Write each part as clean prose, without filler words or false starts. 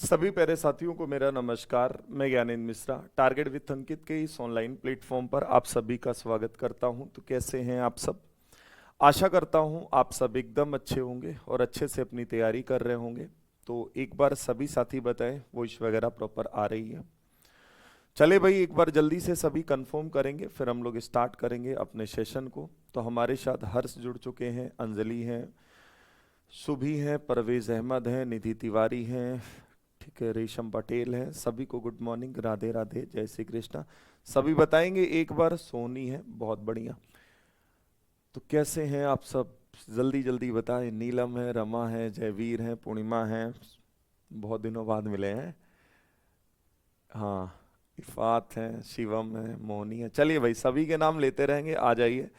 सभी प्यारे साथियों को मेरा नमस्कार। मैं ज्ञानेंद्र मिश्रा टारगेट विथ अंकित के इस ऑनलाइन प्लेटफॉर्म पर आप सभी का स्वागत करता हूं। तो कैसे हैं आप सब? आशा करता हूं आप सब एकदम अच्छे होंगे और अच्छे से अपनी तैयारी कर रहे होंगे। तो एक बार सभी साथी बताएं वॉइस वगैरह प्रॉपर आ रही है? चले भाई, एक बार जल्दी से सभी कंफर्म करेंगे, फिर हम लोग स्टार्ट करेंगे अपने सेशन को। तो हमारे साथ हर्ष जुड़ चुके हैं, अंजलि हैं, सुभी हैं, परवेज अहमद हैं, निधि तिवारी हैं, ठीक है, रेशम पटेल है। सभी को गुड मॉर्निंग, राधे राधे, जय श्री कृष्णा। सभी बताएंगे एक बार। सोनी है, बहुत बढ़िया। तो कैसे हैं आप सब? जल्दी जल्दी बताएं। नीलम है, रमा है, जयवीर है, पूर्णिमा है, बहुत दिनों बाद मिले हैं। हाँ, इफात है, शिवम है, मोहनी है। चलिए भाई, सभी के नाम लेते रहेंगे, आ जाइए।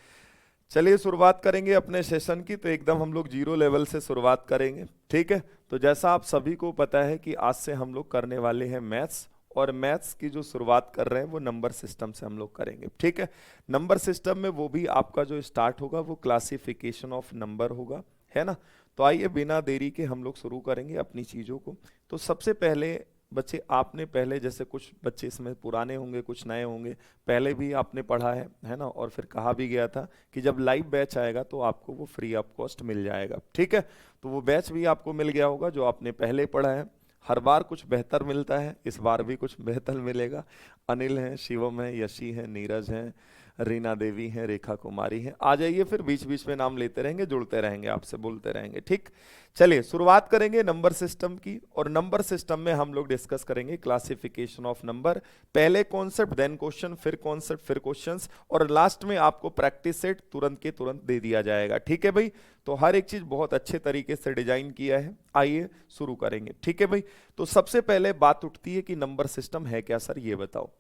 चलिए शुरुआत करेंगे अपने सेशन की। तो एकदम हम लोग जीरो लेवल से शुरुआत करेंगे, ठीक है। तो जैसा आप सभी को पता है कि आज से हम लोग करने वाले हैं मैथ्स, और मैथ्स की जो शुरुआत कर रहे हैं वो नंबर सिस्टम से हम लोग करेंगे, ठीक है। नंबर सिस्टम में वो भी आपका जो स्टार्ट होगा वो क्लासिफिकेशन ऑफ नंबर होगा, है ना। तो आइए बिना देरी के हम लोग शुरू करेंगे अपनी चीज़ों को। तो सबसे पहले बच्चे, आपने पहले, जैसे कुछ बच्चे इसमें पुराने होंगे, कुछ नए होंगे, पहले भी आपने पढ़ा है ना। और फिर कहा भी गया था कि जब लाइव बैच आएगा तो आपको वो फ्री ऑफ कॉस्ट मिल जाएगा, ठीक है। तो वो बैच भी आपको मिल गया होगा जो आपने पहले पढ़ा है। हर बार कुछ बेहतर मिलता है, इस बार भी कुछ बेहतर मिलेगा। अनिल है, शिवम है, यशी है, नीरज है, रीना देवी है, रेखा कुमारी है। आ जाइए, फिर बीच बीच में नाम लेते रहेंगे, जुड़ते रहेंगे, आपसे बोलते रहेंगे, ठीक। चलिए शुरुआत करेंगे नंबर सिस्टम की। और नंबर सिस्टम में हम लोग डिस्कस करेंगे क्लासिफिकेशन ऑफ नंबर। पहले कॉन्सेप्ट, देन क्वेश्चन, फिर कॉन्सेप्ट, फिर क्वेश्चंस, और लास्ट में आपको प्रैक्टिस सेट तुरंत के तुरंत दे दिया जाएगा, ठीक है भाई। तो हर एक चीज बहुत अच्छे तरीके से डिजाइन किया है। आइए शुरू करेंगे, ठीक है भाई। तो सबसे पहले बात उठती है कि नंबर सिस्टम है क्या सर, ये बताओ।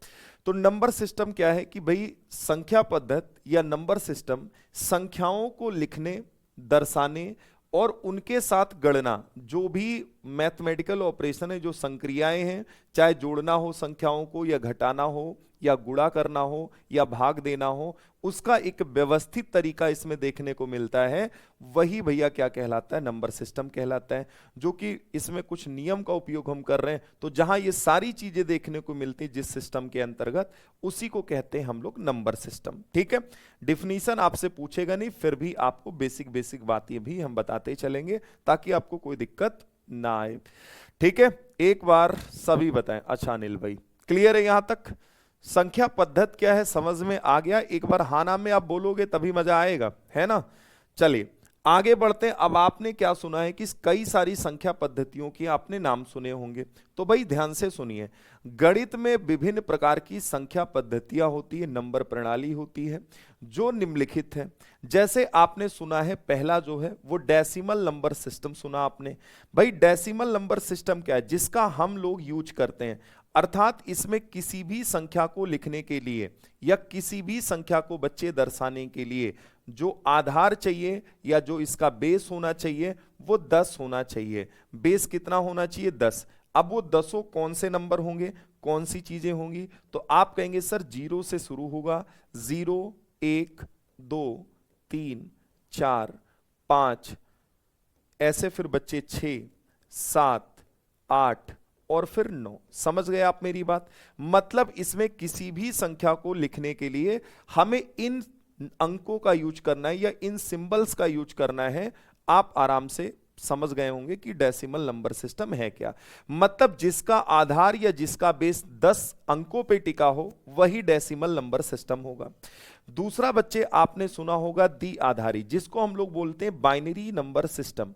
तो नंबर सिस्टम क्या है कि भाई संख्या पद्धति या नंबर सिस्टम संख्याओं को लिखने, दर्शाने और उनके साथ गणना, जो भी मैथमेटिकल ऑपरेशन है, जो संक्रियाएं हैं, चाहे जोड़ना हो संख्याओं को, या घटाना हो, या गुणा करना हो, या भाग देना हो, उसका एक व्यवस्थित तरीका इसमें देखने को मिलता है। वही भैया क्या कहलाता है, नंबर सिस्टम कहलाता है। जो कि इसमें कुछ नियम का उपयोग हम कर रहे हैं, तो जहां ये सारी चीजें देखने को मिलती जिस सिस्टम के अंतर्गत, उसी को कहते हैं हम लोग नंबर सिस्टम, ठीक है। डिफिनीशन आपसे पूछेगा नहीं, फिर भी आपको बेसिक बेसिक बातें भी हम बताते चलेंगे ताकि आपको कोई दिक्कत ना आए, ठीक है। एक बार सभी बताएं। अच्छा अनिल भाई, क्लियर है यहां तक? संख्या पद्धति क्या है समझ में आ गया? एक बार हाँ नाम में आप बोलोगे तभी मजा आएगा, है ना। चलिए आगे बढ़ते हैं। अब आपने क्या सुना है कि कई सारी संख्या पद्धतियों की आपने नाम सुने होंगे। तो भाई ध्यान से सुनिए, गणित में विभिन्न प्रकार की संख्या पद्धतियां होती है, नंबर प्रणाली होती है जो निम्नलिखित है। जैसे आपने सुना है, पहला जो है वो डेसिमल नंबर सिस्टम सुना आपने। भाई डेसिमल नंबर सिस्टम क्या है? जिसका हम लोग यूज करते हैं, अर्थात इसमें किसी भी संख्या को लिखने के लिए या किसी भी संख्या को बच्चे दर्शाने के लिए जो आधार चाहिए या जो इसका बेस होना चाहिए वो 10 होना चाहिए। बेस कितना होना चाहिए? 10। अब वो 10 कौन से नंबर होंगे, कौन सी चीजें होंगी? तो आप कहेंगे सर 0 से शुरू होगा, 0, 1, 2, 3, 4, 5, ऐसे फिर बच्चे 6, 7, 8 और फिर 9। समझ गए आप मेरी बात? मतलब इसमें किसी भी संख्या को लिखने के लिए हमें इन अंकों का यूज करना है या इन सिंबल्स का यूज करना है। आप आराम से समझ गए होंगे कि डेसिमल नंबर सिस्टम है क्या। मतलब जिसका आधार या जिसका बेस 10 अंकों पे टिका हो वही डेसिमल नंबर सिस्टम होगा। दूसरा बच्चे आपने सुना होगा द्विआधारी, जिसको हम लोग बोलते हैं बाइनरी नंबर सिस्टम।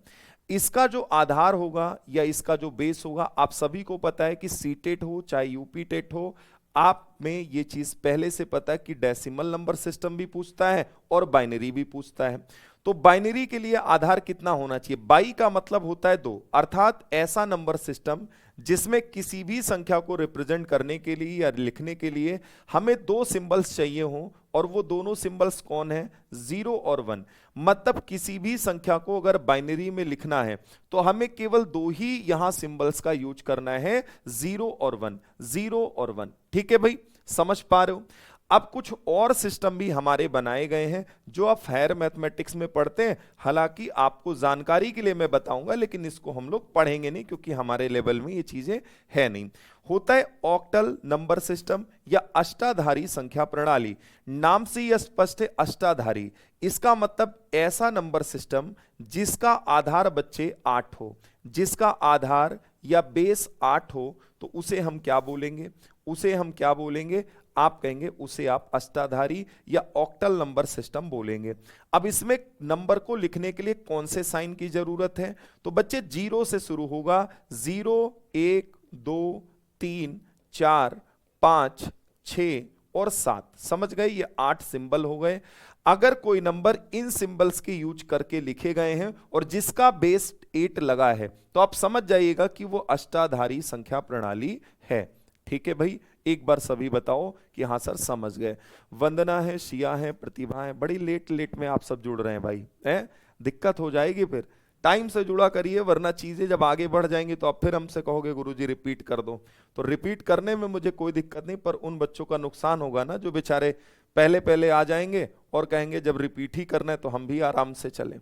इसका जो आधार होगा या इसका जो बेस होगा, आप सभी को पता है कि सी टेट हो चाहे यूपी टेट हो, आप में ये चीज पहले से पता है कि डेसिमल नंबर सिस्टम भी पूछता है और बाइनरी भी पूछता है। तो बाइनरी के लिए आधार कितना होना चाहिए? बाई का मतलब होता है 2, अर्थात ऐसा नंबर सिस्टम जिसमें किसी भी संख्या को रिप्रेजेंट करने के लिए या लिखने के लिए हमें 2 सिंबल्स चाहिए हों, और वो दोनों सिंबल्स कौन है? 0 और 1। मतलब किसी भी संख्या को अगर बाइनरी में लिखना है तो हमें केवल 2 ही यहां सिंबल्स का यूज करना है, 0 और 1, 0 और 1, ठीक है भाई, समझ पा रहे हो? अब कुछ और सिस्टम भी हमारे बनाए गए हैं जो आप हायर मैथमेटिक्स में पढ़ते हैं, हालांकि आपको जानकारी के लिए मैं बताऊंगा, लेकिन इसको हम लोग पढ़ेंगे नहीं क्योंकि हमारे लेवल में ये चीजें है नहीं। होता है ऑक्टल नंबर सिस्टम या अष्टाधारी संख्या प्रणाली। नाम से ही स्पष्ट है, अष्टाधारी, इसका मतलब ऐसा नंबर सिस्टम जिसका आधार बच्चे 8 हो, जिसका आधार या बेस 8 हो, तो उसे हम क्या बोलेंगे, उसे हम क्या बोलेंगे, आप कहेंगे उसे आप अष्टाधारी या ऑक्टल नंबर सिस्टम बोलेंगे। अब इसमें नंबर को लिखने के लिए कौन से साइन की जरूरत है, तो बच्चे 0 से शुरू होगा, 0 1 2 3 4 5 6 और 7, समझ गए, ये 8 सिंबल हो गए। अगर कोई नंबर इन सिंबल्स के यूज करके लिखे गए हैं और जिसका बेस 8 लगा है, तो आप समझ जाइएगा कि वो अष्टाधारी संख्या प्रणाली है। ठीक है भाई, एक बार सभी बताओ कि हाँ सर समझ गए। वंदना है, शिया है, प्रतिभा है, बड़ी लेट लेट में आप सब जुड़ रहे हैं भाई, है दिक्कत हो जाएगी, फिर टाइम से जुड़ा करिए, वरना चीजें जब आगे बढ़ जाएंगी तो आप फिर हमसे कहोगे गुरुजी रिपीट कर दो। तो रिपीट करने में मुझे कोई दिक्कत नहीं, पर उन बच्चों का नुकसान होगा ना जो बेचारे पहले पहले आ जाएंगे और कहेंगे जब रिपीट ही करना है तो हम भी आराम से चलें।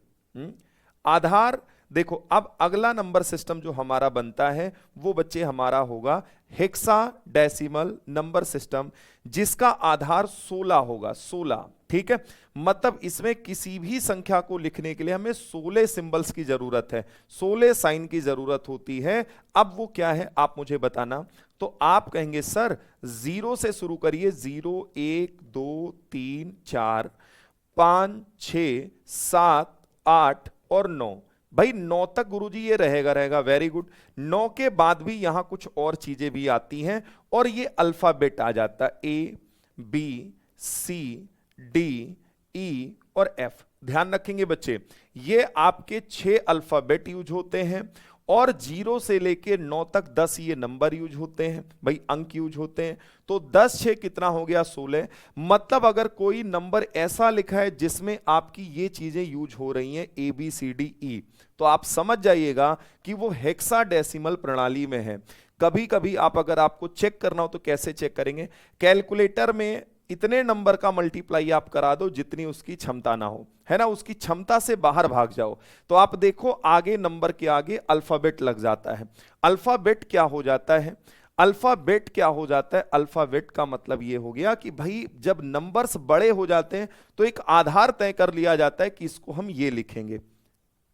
आधार देखो, अब अगला नंबर सिस्टम जो हमारा बनता है वो बच्चे हमारा होगा हेक्साडेसिमल नंबर सिस्टम, जिसका आधार 16 होगा, 16। ठीक है, मतलब इसमें किसी भी संख्या को लिखने के लिए हमें 16 सिंबल्स की जरूरत है, 16 साइन की जरूरत होती है। अब वो क्या है आप मुझे बताना, तो आप कहेंगे सर 0 से शुरू करिए, 0 1 2 3 4 5 6 7 8 और 9। भाई 9 तक गुरुजी ये रहेगा, वेरी गुड। 9 के बाद भी यहां कुछ और चीजें भी आती हैं और ये अल्फाबेट आ जाता है, ए बी सी डी ई और एफ। ध्यान रखेंगे बच्चे, ये आपके 6 अल्फाबेट यूज होते हैं और 0 से लेके 9 तक 10 ये नंबर यूज होते हैं, भाई अंक यूज होते हैं। तो 10 6 कितना हो गया, 16। मतलब अगर कोई नंबर ऐसा लिखा है जिसमें आपकी ये चीजें यूज हो रही हैं, ए बी सी डी ई, तो आप समझ जाइएगा कि वो हेक्साडेसिमल प्रणाली में है। कभी कभी आप अगर आपको चेक करना हो तो कैसे चेक करेंगे, कैलकुलेटर में इतने नंबर का मल्टीप्लाई आप करा दो जितनी उसकी क्षमता ना हो, है ना, उसकी क्षमता से बाहर भाग जाओ, तो आप देखो आगे नंबर के आगे अल्फाबेट लग जाता है। अल्फाबेट क्या हो जाता है, अल्फाबेट क्या हो जाता है, अल्फाबेट का मतलब ये हो गया कि भाई जब नंबर्स बड़े हो जाते हैं तो एक आधार तय कर लिया जाता है कि इसको हम ये लिखेंगे।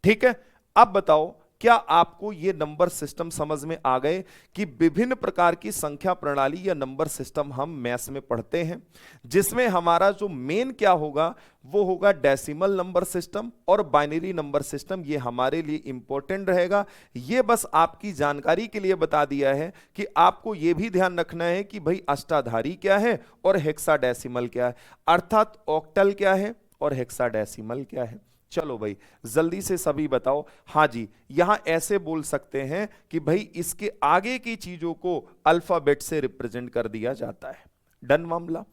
ठीक है, अब बताओ क्या आपको ये नंबर सिस्टम समझ में आ गए कि विभिन्न प्रकार की संख्या प्रणाली या नंबर सिस्टम हम मैथ्स में पढ़ते हैं, जिसमें हमारा जो मेन क्या होगा वो होगा डेसिमल नंबर सिस्टम और बाइनरी नंबर सिस्टम। ये हमारे लिए इंपॉर्टेंट रहेगा। ये बस आपकी जानकारी के लिए बता दिया है कि आपको ये भी ध्यान रखना है कि भाई अष्टाधारी क्या है और हेक्साडेसिमल क्या है, अर्थात ऑक्टल क्या है और हेक्साडेसिमल क्या है। चलो भाई जल्दी से सभी बताओ। हाँ जी, यहां ऐसे बोल सकते हैं कि भाई इसके आगे की चीजों को अल्फाबेट से रिप्रेजेंट कर दिया जाता है। डन मामला,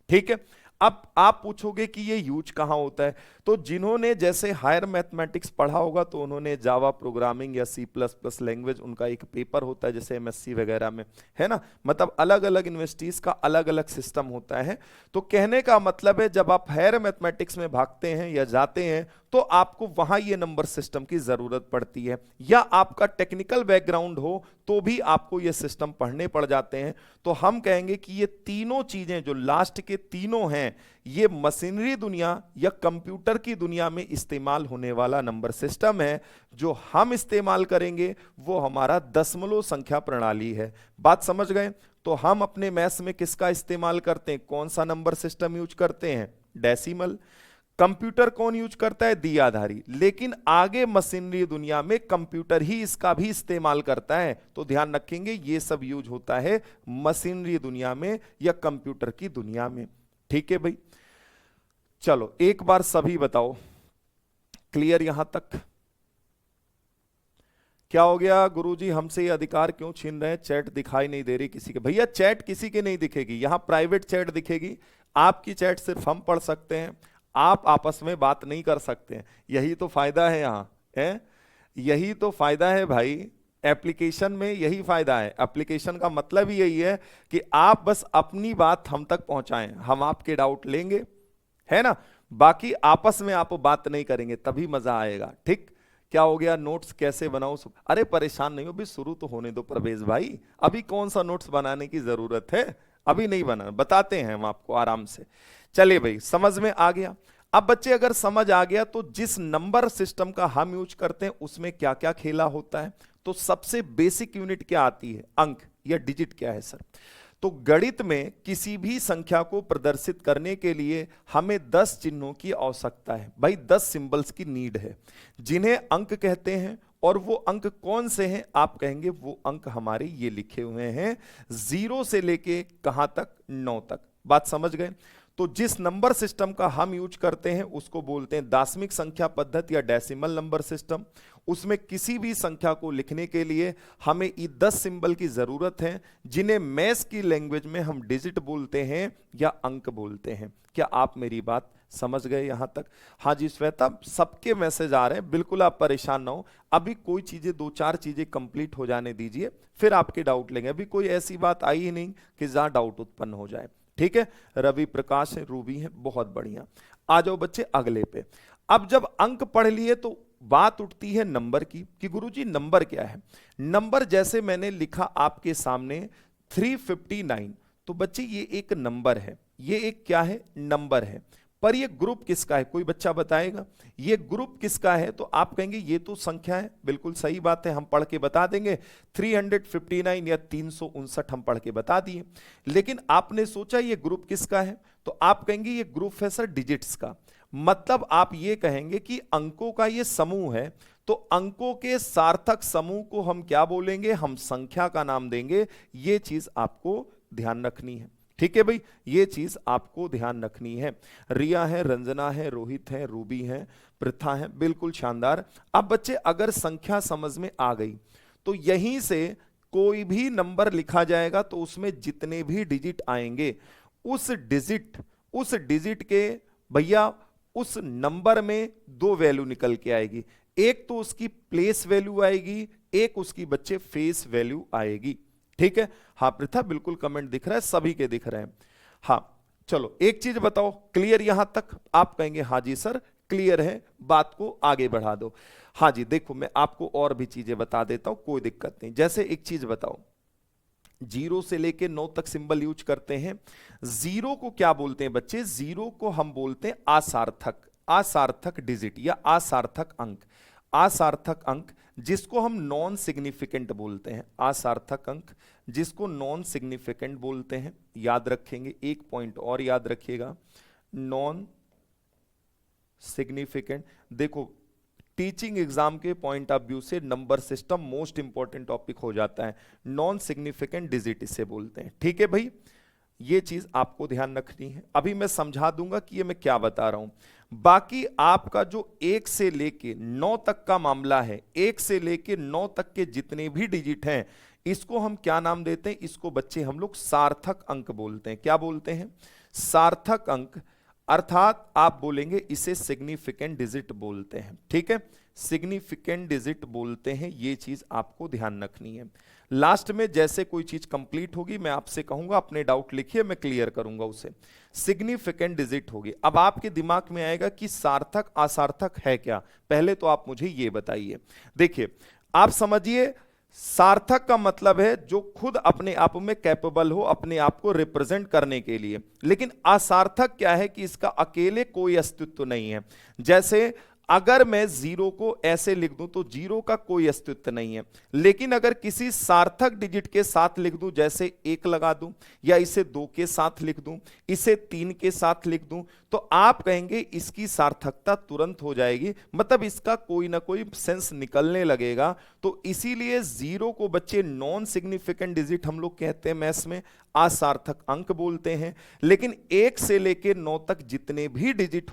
ठीक है। अब आप पूछोगे कि ये यूज कहां होता है, तो जिन्होंने जैसे हायर मैथमेटिक्स पढ़ा होगा तो उन्होंने जावा प्रोग्रामिंग या सी प्लस प्लस लैंग्वेज, उनका एक पेपर होता है जैसे एमएससी वगैरह में, है ना, मतलब अलग अलग यूनिवर्सिटीज का अलग अलग सिस्टम होता है। तो कहने का मतलब है जब आप हायर मैथमेटिक्स में भागते हैं या जाते हैं तो आपको वहां ये नंबर सिस्टम की जरूरत पड़ती है, या आपका टेक्निकल बैकग्राउंड हो तो भी आपको ये सिस्टम पढ़ने पड़ जाते हैं। तो हम कहेंगे कि ये तीनों चीजें जो लास्ट के तीनों हैं, ये मशीनरी दुनिया या कंप्यूटर की दुनिया में इस्तेमाल होने वाला नंबर सिस्टम है। जो हम इस्तेमाल करेंगे वो हमारा दशमलव संख्या प्रणाली है। बात समझ गए? तो हम अपने मैथ्स में किसका इस्तेमाल करते हैं, कौन सा नंबर सिस्टम यूज करते हैं, डेसिमल। कंप्यूटर कौन यूज करता है, द्विआधारी। लेकिन आगे मशीनरी दुनिया में कंप्यूटर ही इसका भी इस्तेमाल करता है। तो ध्यान रखेंगे ये सब यूज होता है मशीनरी दुनिया में या कंप्यूटर की दुनिया में। ठीक है भाई, चलो एक बार सभी बताओ, क्लियर यहां तक? क्या हो गया गुरुजी, हमसे ये अधिकार क्यों छीन रहे हैं, चैट दिखाई नहीं दे रही किसी के? भैया चैट किसी के नहीं दिखेगी, यहां प्राइवेट चैट दिखेगी। आपकी चैट सिर्फ हम पढ़ सकते हैं, आप आपस में बात नहीं कर सकते हैं। यही तो फायदा है यहाँ है, यही तो फायदा है भाई। एप्लीकेशन में यही फायदा है, एप्लीकेशन का मतलब ही यही है कि आप बस अपनी बात हम तक पहुंचाएं, हम आपके डाउट लेंगे, है ना, बाकी आपस में आप बात नहीं करेंगे, तभी मजा आएगा। ठीक, क्या हो गया, नोट्स कैसे बनाओ, अरे परेशान नहीं हो, अभी शुरू तो होने दो प्रवेश भाई, अभी कौन सा नोट्स बनाने की जरूरत है, अभी नहीं बना, बताते हैं हम आपको आराम से। चलिए भाई, समझ में आ गया। अब बच्चे अगर समझ आ गया तो जिस नंबर सिस्टम का हम यूज करते हैं उसमें क्या क्या खेला होता है, तो सबसे बेसिक यूनिट क्या आती है, अंक या डिजिट क्या है सर। तो गणित में किसी भी संख्या को प्रदर्शित करने के लिए हमें 10 चिन्हों की आवश्यकता है भाई, 10 सिंबल्स की नीड है जिन्हें अंक कहते हैं। और वो अंक कौन से हैं, आप कहेंगे वो अंक हमारे ये लिखे हुए हैं 0 से लेके कहां तक, 9 तक। बात समझ गए। तो जिस नंबर सिस्टम का हम यूज करते हैं उसको बोलते हैं दाशमिक संख्या पद्धति या डेसिमल नंबर सिस्टम। उसमें किसी भी संख्या को लिखने के लिए हमें ये 10 सिंबल की जरूरत है जिन्हें मैथ्स की लैंग्वेज में हम डिजिट बोलते हैं या अंक बोलते हैं। क्या आप मेरी बात समझ गए यहां तक? हाँ जी श्वेता, सबके मैसेज आ रहे हैं, बिल्कुल आप परेशान ना हो, अभी कोई चीजें 2-4 चीजें कंप्लीट हो जाने दीजिए, फिर आपके डाउट लेंगे। अभी कोई ऐसी बात आई ही नहीं कि जहां डाउट उत्पन्न हो जाए। ठीक है, रवि प्रकाश है, रूबी है, बहुत बढ़िया। आ जाओ बच्चे अगले पे। अब जब अंक पढ़ लिए तो बात उठती है नंबर की कि गुरुजी नंबर क्या है। नंबर जैसे मैंने लिखा आपके सामने 359, तो बच्चे ये एक नंबर है, ये एक क्या है, नंबर है। पर ये ग्रुप किसका है, कोई बच्चा बताएगा ये ग्रुप किसका है? तो आप कहेंगे ये तो संख्या है, बिल्कुल सही बात है, हम पढ़ के बता देंगे 359 या 359 हम पढ़ के बता दिए। लेकिन आपने सोचा ये ग्रुप किसका है, तो आप कहेंगे ये ग्रुप है सर डिजिट्स का। मतलब आप ये कहेंगे कि अंकों का ये समूह है, तो अंकों के सार्थक समूह को हम क्या बोलेंगे, हम संख्या का नाम देंगे। ये चीज आपको ध्यान रखनी है। ठीक है भाई, ये चीज आपको ध्यान रखनी है। रिया है, रंजना है, रोहित है, रूबी है, प्रथा है, बिल्कुल शानदार। अब बच्चे अगर संख्या समझ में आ गई तो यहीं से कोई भी नंबर लिखा जाएगा तो उसमें जितने भी डिजिट आएंगे उस डिजिट के भैया उस नंबर में 2 वैल्यू निकल के आएगी। एक तो उसकी प्लेस वैल्यू आएगी, एक उसकी बच्चे फेस वैल्यू आएगी। ठीक है, हाँ प्रथा बिल्कुल कमेंट दिख रहा है, सभी के दिख रहे हैं। हाँ चलो एक चीज बताओ, क्लियर यहां तक? आप कहेंगे हाँ जी सर क्लियर है, बात को आगे बढ़ा दो। हाँ जी देखो, मैं आपको और भी चीजें बता देता हूं, कोई दिक्कत नहीं। जैसे एक चीज बताओ, 0 से लेके 9 तक सिंबल यूज करते हैं। 0 को क्या बोलते हैं बच्चे? 0 को हम बोलते हैं असार्थक डिजिट या असार्थक अंक। असार्थक अंक जिसको हम नॉन सिग्निफिकेंट बोलते हैं, असार्थक अंक जिसको नॉन सिग्निफिकेंट बोलते हैं। याद रखेंगे, एक पॉइंट और याद रखिएगा, नॉन सिग्निफिकेंट। देखो टीचिंग एग्जाम के पॉइंट ऑफ व्यू से number system most important topic हो जाता है। नॉन सिग्निफिकेंट डिजिट इसे बोलते हैं। ठीक है भाई, ये चीज आपको ध्यान रखनी है। अभी मैं समझा दूंगा कि ये मैं क्या बता रहा हूं। बाकी आपका जो 1 से लेके 9 तक का मामला है, 1 से लेके 9 तक के जितने भी डिजिट हैं इसको हम क्या नाम देते हैं? इसको बच्चे हम लोग सार्थक अंक बोलते हैं। क्या बोलते हैं? सार्थक अंक, अर्थात आप बोलेंगे इसे सिग्निफिकेंट डिजिट बोलते हैं। ठीक है, सिग्निफिकेंट डिजिट बोलते हैं, ये चीज आपको ध्यान रखनी है। लास्ट में जैसे कोई चीज कंप्लीट होगी मैं आपसे कहूंगा अपने डाउट लिखिए, मैं क्लियर करूंगा उसे। सिग्निफिकेंट डिजिट होगी। अब आपके दिमाग में आएगा कि सार्थक असार्थक है क्या, पहले तो आप मुझे ये बताइए। देखिए आप समझिए, सार्थक का मतलब है जो खुद अपने आप में कैपेबल हो अपने आप को रिप्रेजेंट करने के लिए। लेकिन असार्थक क्या है कि इसका अकेले कोई अस्तित्व नहीं है। जैसे अगर मैं 0 को ऐसे लिख दूं तो 0 का कोई अस्तित्व नहीं है। लेकिन अगर किसी सार्थक डिजिट के साथ लिख दूं, जैसे 1 लगा दूं, या इसे 2 के साथ लिख दूं, इसे 3 के साथ लिख दूं, तो आप कहेंगे इसकी सार्थकता तुरंत हो जाएगी, मतलब इसका कोई ना कोई सेंस निकलने लगेगा। तो इसीलिए 0 को बच्चे नॉन सिग्निफिकेंट डिजिट हम लोग कहते हैं, मैथ्स में असार्थक अंक बोलते हैं। लेकिन 1 से लेकर 9 तक जितने भी डिजिट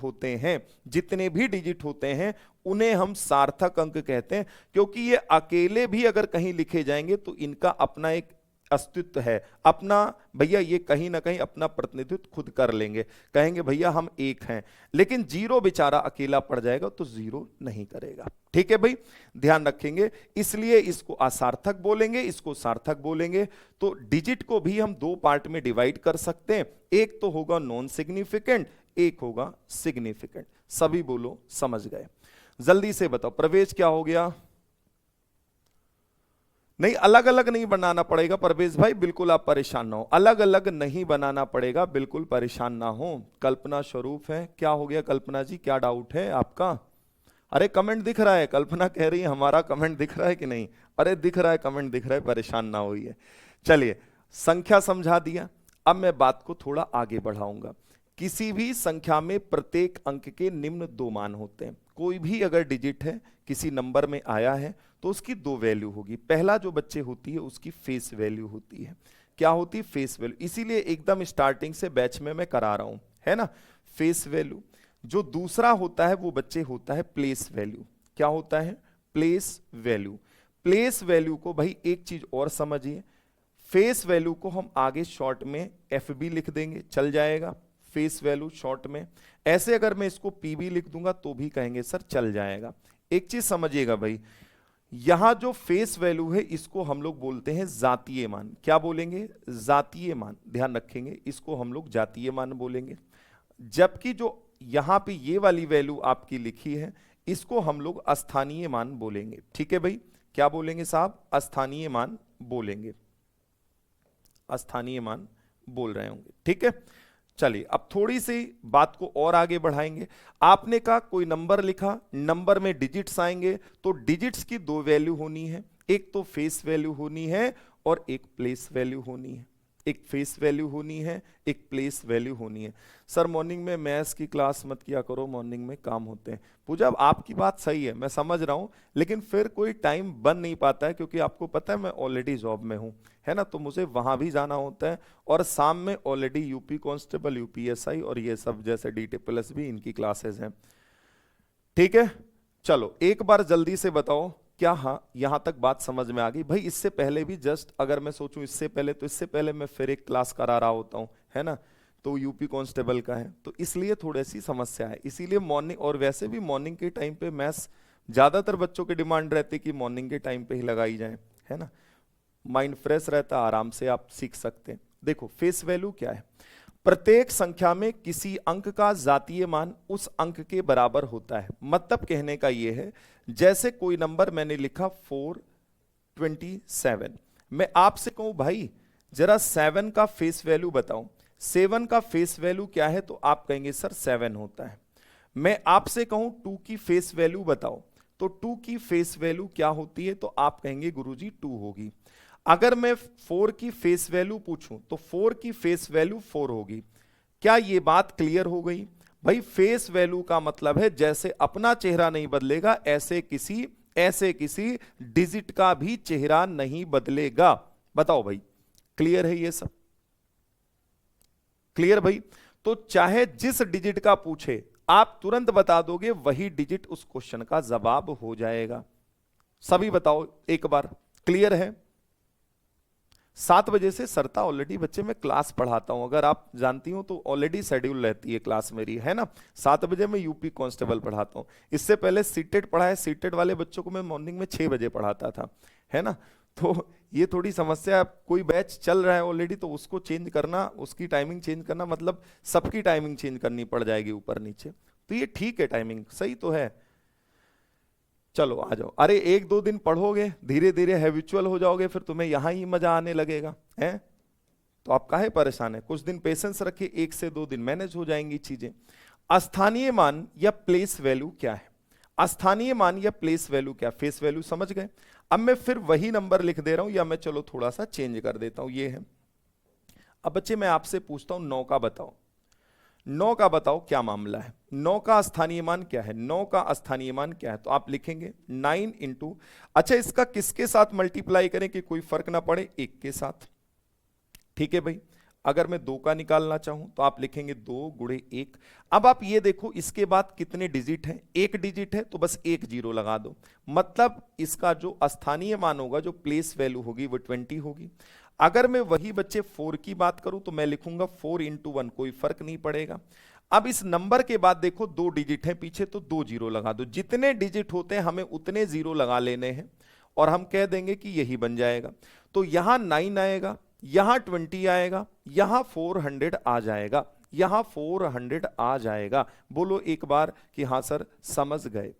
होते हैं उन्हें हम सार्थक अंक कहते हैं, क्योंकि ये अकेले भी अगर कहीं लिखे जाएंगे तो इनका अपना एक अस्तित्व है अपना, भैया ये कहीं ना कहीं अपना प्रतिनिधित्व खुद कर लेंगे, कहेंगे भैया हम एक हैं। लेकिन जीरो बेचारा अकेला पड़ जाएगा तो जीरो नहीं करेगा। ठीक है भाई, ध्यान रखेंगे। इसलिए इसको असार्थक बोलेंगे, इसको सार्थक बोलेंगे। तो डिजिट को भी हम दो पार्ट में डिवाइड कर सकते हैं, एक तो होगा नॉन सिग्निफिकेंट, एक होगा सिग्निफिकेंट। सभी बोलो समझ गए? जल्दी से बताओ प्रवेश क्या हो गया? नहीं, अलग अलग नहीं बनाना पड़ेगा परवेज भाई, बिल्कुल आप परेशान ना हो, अलग अलग नहीं बनाना पड़ेगा, बिल्कुल परेशान ना हो। कल्पना स्वरूप है, क्या हो गया कल्पना जी, क्या डाउट है आपका? अरे कमेंट दिख रहा है, कल्पना कह रही है हमारा कमेंट दिख रहा है कि नहीं? अरे दिख रहा है, कमेंट दिख रहा है, परेशान ना होइए। चलिए, संख्या समझा दिया, अब मैं बात को थोड़ा आगे बढ़ाऊंगा। किसी भी संख्या में प्रत्येक अंक के निम्न दो मान होते हैं। कोई भी अगर डिजिट है किसी नंबर में आया है तो उसकी दो वैल्यू होगी। पहला जो बच्चे होती है उसकी फेस वैल्यू होती है। क्या होती है? Face value. इसीलिए एकदम स्टार्टिंग से बैच में मैं करा रहा हूं, है ना, फेस वैल्यू। जो दूसरा होता है वो बच्चे होता है प्लेस वैल्यू। क्या होता है? Place value. प्लेस वैल्यू को भाई एक चीज और समझिए, फेस वैल्यू को हम आगे शॉर्ट में एफ बी लिख देंगे, चल जाएगा, फेस वैल्यू शॉर्ट में। ऐसे अगर मैं इसको पी बी लिख दूंगा तो भी कहेंगे सर चल जाएगा। एक चीज समझिएगा भाई, यहां जो फेस वैल्यू है इसको हम लोग बोलते हैं जातीय मान। क्या बोलेंगे? जातीय मान। ध्यान रखेंगे, इसको हम लोग जातीय मान बोलेंगे। जबकि जो यहां पे ये वाली वैल्यू आपकी लिखी है इसको हम लोग अस्थानीय मान बोलेंगे। ठीक है भाई, क्या बोलेंगे साहब? अस्थानीय मान बोलेंगे, अस्थानीय मान बोल रहे होंगे। ठीक है, चलिए अब थोड़ी सी बात को और आगे बढ़ाएंगे। आपने कहा कोई नंबर लिखा, नंबर में डिजिट्स आएंगे तो डिजिट्स की दो वैल्यू होनी है, एक तो फेस वैल्यू होनी है और एक प्लेस वैल्यू होनी है। एक फेस वैल्यू होनी है, एक प्लेस वैल्यू होनी है। सर मॉर्निंग में मैथ्स की क्लास मत किया करो, मॉर्निंग में काम होते हैं। पूजा आपकी बात सही है, मैं समझ रहा हूं, लेकिन फिर कोई टाइम बन नहीं पाता है क्योंकि आपको पता है मैं ऑलरेडी जॉब में हूं, है ना, तो मुझे वहां भी जाना होता है और शाम में ऑलरेडी यूपी कांस्टेबल, यूपीएसआई और ये सब जैसे DTPS भी इनकी क्लासेस हैं। ठीक है, चलो एक बार जल्दी से बताओ क्या हाँ यहां तक बात समझ में आ गई? भाई इससे पहले भी जस्ट अगर मैं सोचूं इससे पहले, तो इससे पहले मैं फिर एक क्लास करा रहा होता हूं, है ना, तो यूपी कांस्टेबल का है, तो इसलिए थोड़ी सी समस्या है। इसीलिए मॉर्निंग, और वैसे भी मॉर्निंग के टाइम पे मैथ्स ज्यादातर बच्चों की डिमांड रहती है कि मॉर्निंग के टाइम पे ही लगाई जाए, है ना, माइंड फ्रेश रहता, आराम से आप सीख सकते हैं। देखो फेस वैल्यू क्या है? प्रत्येक संख्या में किसी अंक का जातीय मान उस अंक के बराबर होता है। मतलब कहने का यह है, जैसे कोई नंबर मैंने लिखा 427, मैं आपसे कहूं भाई जरा 7 का फेस वैल्यू बताओ, 7 का फेस वैल्यू क्या है, तो आप कहेंगे सर 7 होता है। मैं आपसे कहूं 2 की फेस वैल्यू बताओ, तो 2 की फेस वैल्यू क्या होती है, तो आप कहेंगे गुरुजी 2 होगी। अगर मैं 4 की फेस वैल्यू पूछूं तो 4 की फेस वैल्यू 4 होगी। क्या ये बात क्लियर हो गई? भाई फेस वैल्यू का मतलब है जैसे अपना चेहरा नहीं बदलेगा ऐसे किसी डिजिट का भी चेहरा नहीं बदलेगा। बताओ भाई, क्लियर है ये सब? क्लियर भाई? तो चाहे जिस डिजिट का पूछे आप तुरंत बता दोगे, वही डिजिट उस क्वेश्चन का जवाब हो जाएगा। सभी बताओ एक बार, क्लियर है? 7 बजे से सरता ऑलरेडी बच्चे मैं क्लास पढ़ाता हूं, अगर आप जानती हो तो ऑलरेडी शेड्यूल रहती है क्लास मेरी, है ना। 7 बजे मैं यूपी कांस्टेबल पढ़ाता हूं, इससे पहले सीटेड पढ़ाया, सीटेड वाले बच्चों को मैं मॉर्निंग में 6 बजे पढ़ाता था, है ना। तो ये थोड़ी समस्या, कोई बैच चल रहा है ऑलरेडी तो उसको चेंज करना, उसकी टाइमिंग चेंज करना मतलब सबकी टाइमिंग चेंज करनी पड़ जाएगी ऊपर नीचे। तो ये ठीक है, टाइमिंग सही तो है। चलो आ जाओ, अरे 1-2 दिन पढ़ोगे धीरे धीरे हैबिचुअल हो जाओगे, फिर तुम्हें यहां ही मजा आने लगेगा, हैं? तो आप काहे परेशान है? कुछ दिन पेशेंस रखिए, 1 से 2 दिन मैनेज हो जाएंगी चीजें। अस्थानीय मान या प्लेस वैल्यू क्या है? अस्थानीय मान या प्लेस वैल्यू क्या? फेस वैल्यू समझ गए। अब मैं फिर वही नंबर लिख दे रहा हूं, या मैं चलो थोड़ा सा चेंज कर देता हूं, ये है। अब बच्चे मैं आपसे पूछता हूं 9 का बताओ, 9 का बताओ क्या मामला है? 9 का स्थानीय मान क्या है? 9 का स्थानीय मान क्या है? तो आप लिखेंगे 9 इंटू, अच्छा इसका किसके साथ मल्टीप्लाई करें कि कोई फर्क ना पड़े? 1 के साथ। ठीक है भाई, अगर मैं 2 का निकालना चाहूं तो आप लिखेंगे 2 गुणे 1। अब आप ये देखो इसके बाद कितने डिजिट हैं? 1 डिजिट है तो बस 1 जीरो लगा दो, मतलब इसका जो स्थानीय मान होगा, जो प्लेस वैल्यू होगी वो 20 होगी। अगर मैं वही बच्चे 4 की बात करूं तो मैं लिखूंगा 4 इंटू 1, कोई फर्क नहीं पड़ेगा। अब इस नंबर के बाद देखो 2 डिजिट है पीछे, तो 2 जीरो लगा दो। जितने डिजिट होते हैं हमें उतने जीरो लगा लेने हैं और हम कह देंगे कि यही बन जाएगा। तो यहां 9 आएगा, यहां 20 आएगा, यहां 400 आ जाएगा, यहां 400 आ जाएगा। बोलो एक बार कि हां सर समझ गए।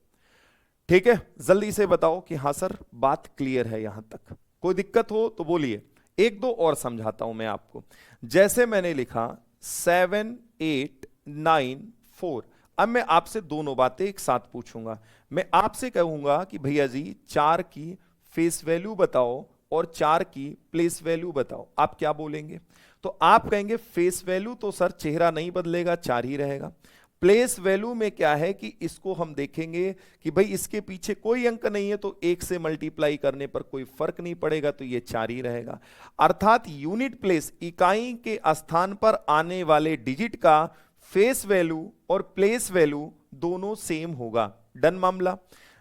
ठीक है, जल्दी से बताओ कि हां सर बात क्लियर है यहां तक। कोई दिक्कत हो तो बोलिए। एक दो और समझाता हूं मैं आपको। जैसे मैंने लिखा 7 8 9 4। अब मैं आपसे दोनों बातें एक साथ पूछूंगा। मैं आपसे कहूंगा कि भैया जी 4 की फेस वैल्यू बताओ और 4 की प्लेस वैल्यू बताओ। आप क्या बोलेंगे? तो आप कहेंगे फेस वैल्यू तो सर चेहरा नहीं बदलेगा, 4 ही रहेगा। प्लेस वैल्यू में क्या है कि इसको हम देखेंगे कि भाई इसके पीछे कोई अंक नहीं है, तो 1 से मल्टीप्लाई करने पर कोई फर्क नहीं पड़ेगा, तो ये 4 ही रहेगा। अर्थात यूनिट प्लेस, इकाई के स्थान पर आने वाले डिजिट का फेस वैल्यू और प्लेस वैल्यू दोनों सेम होगा। डन मामला।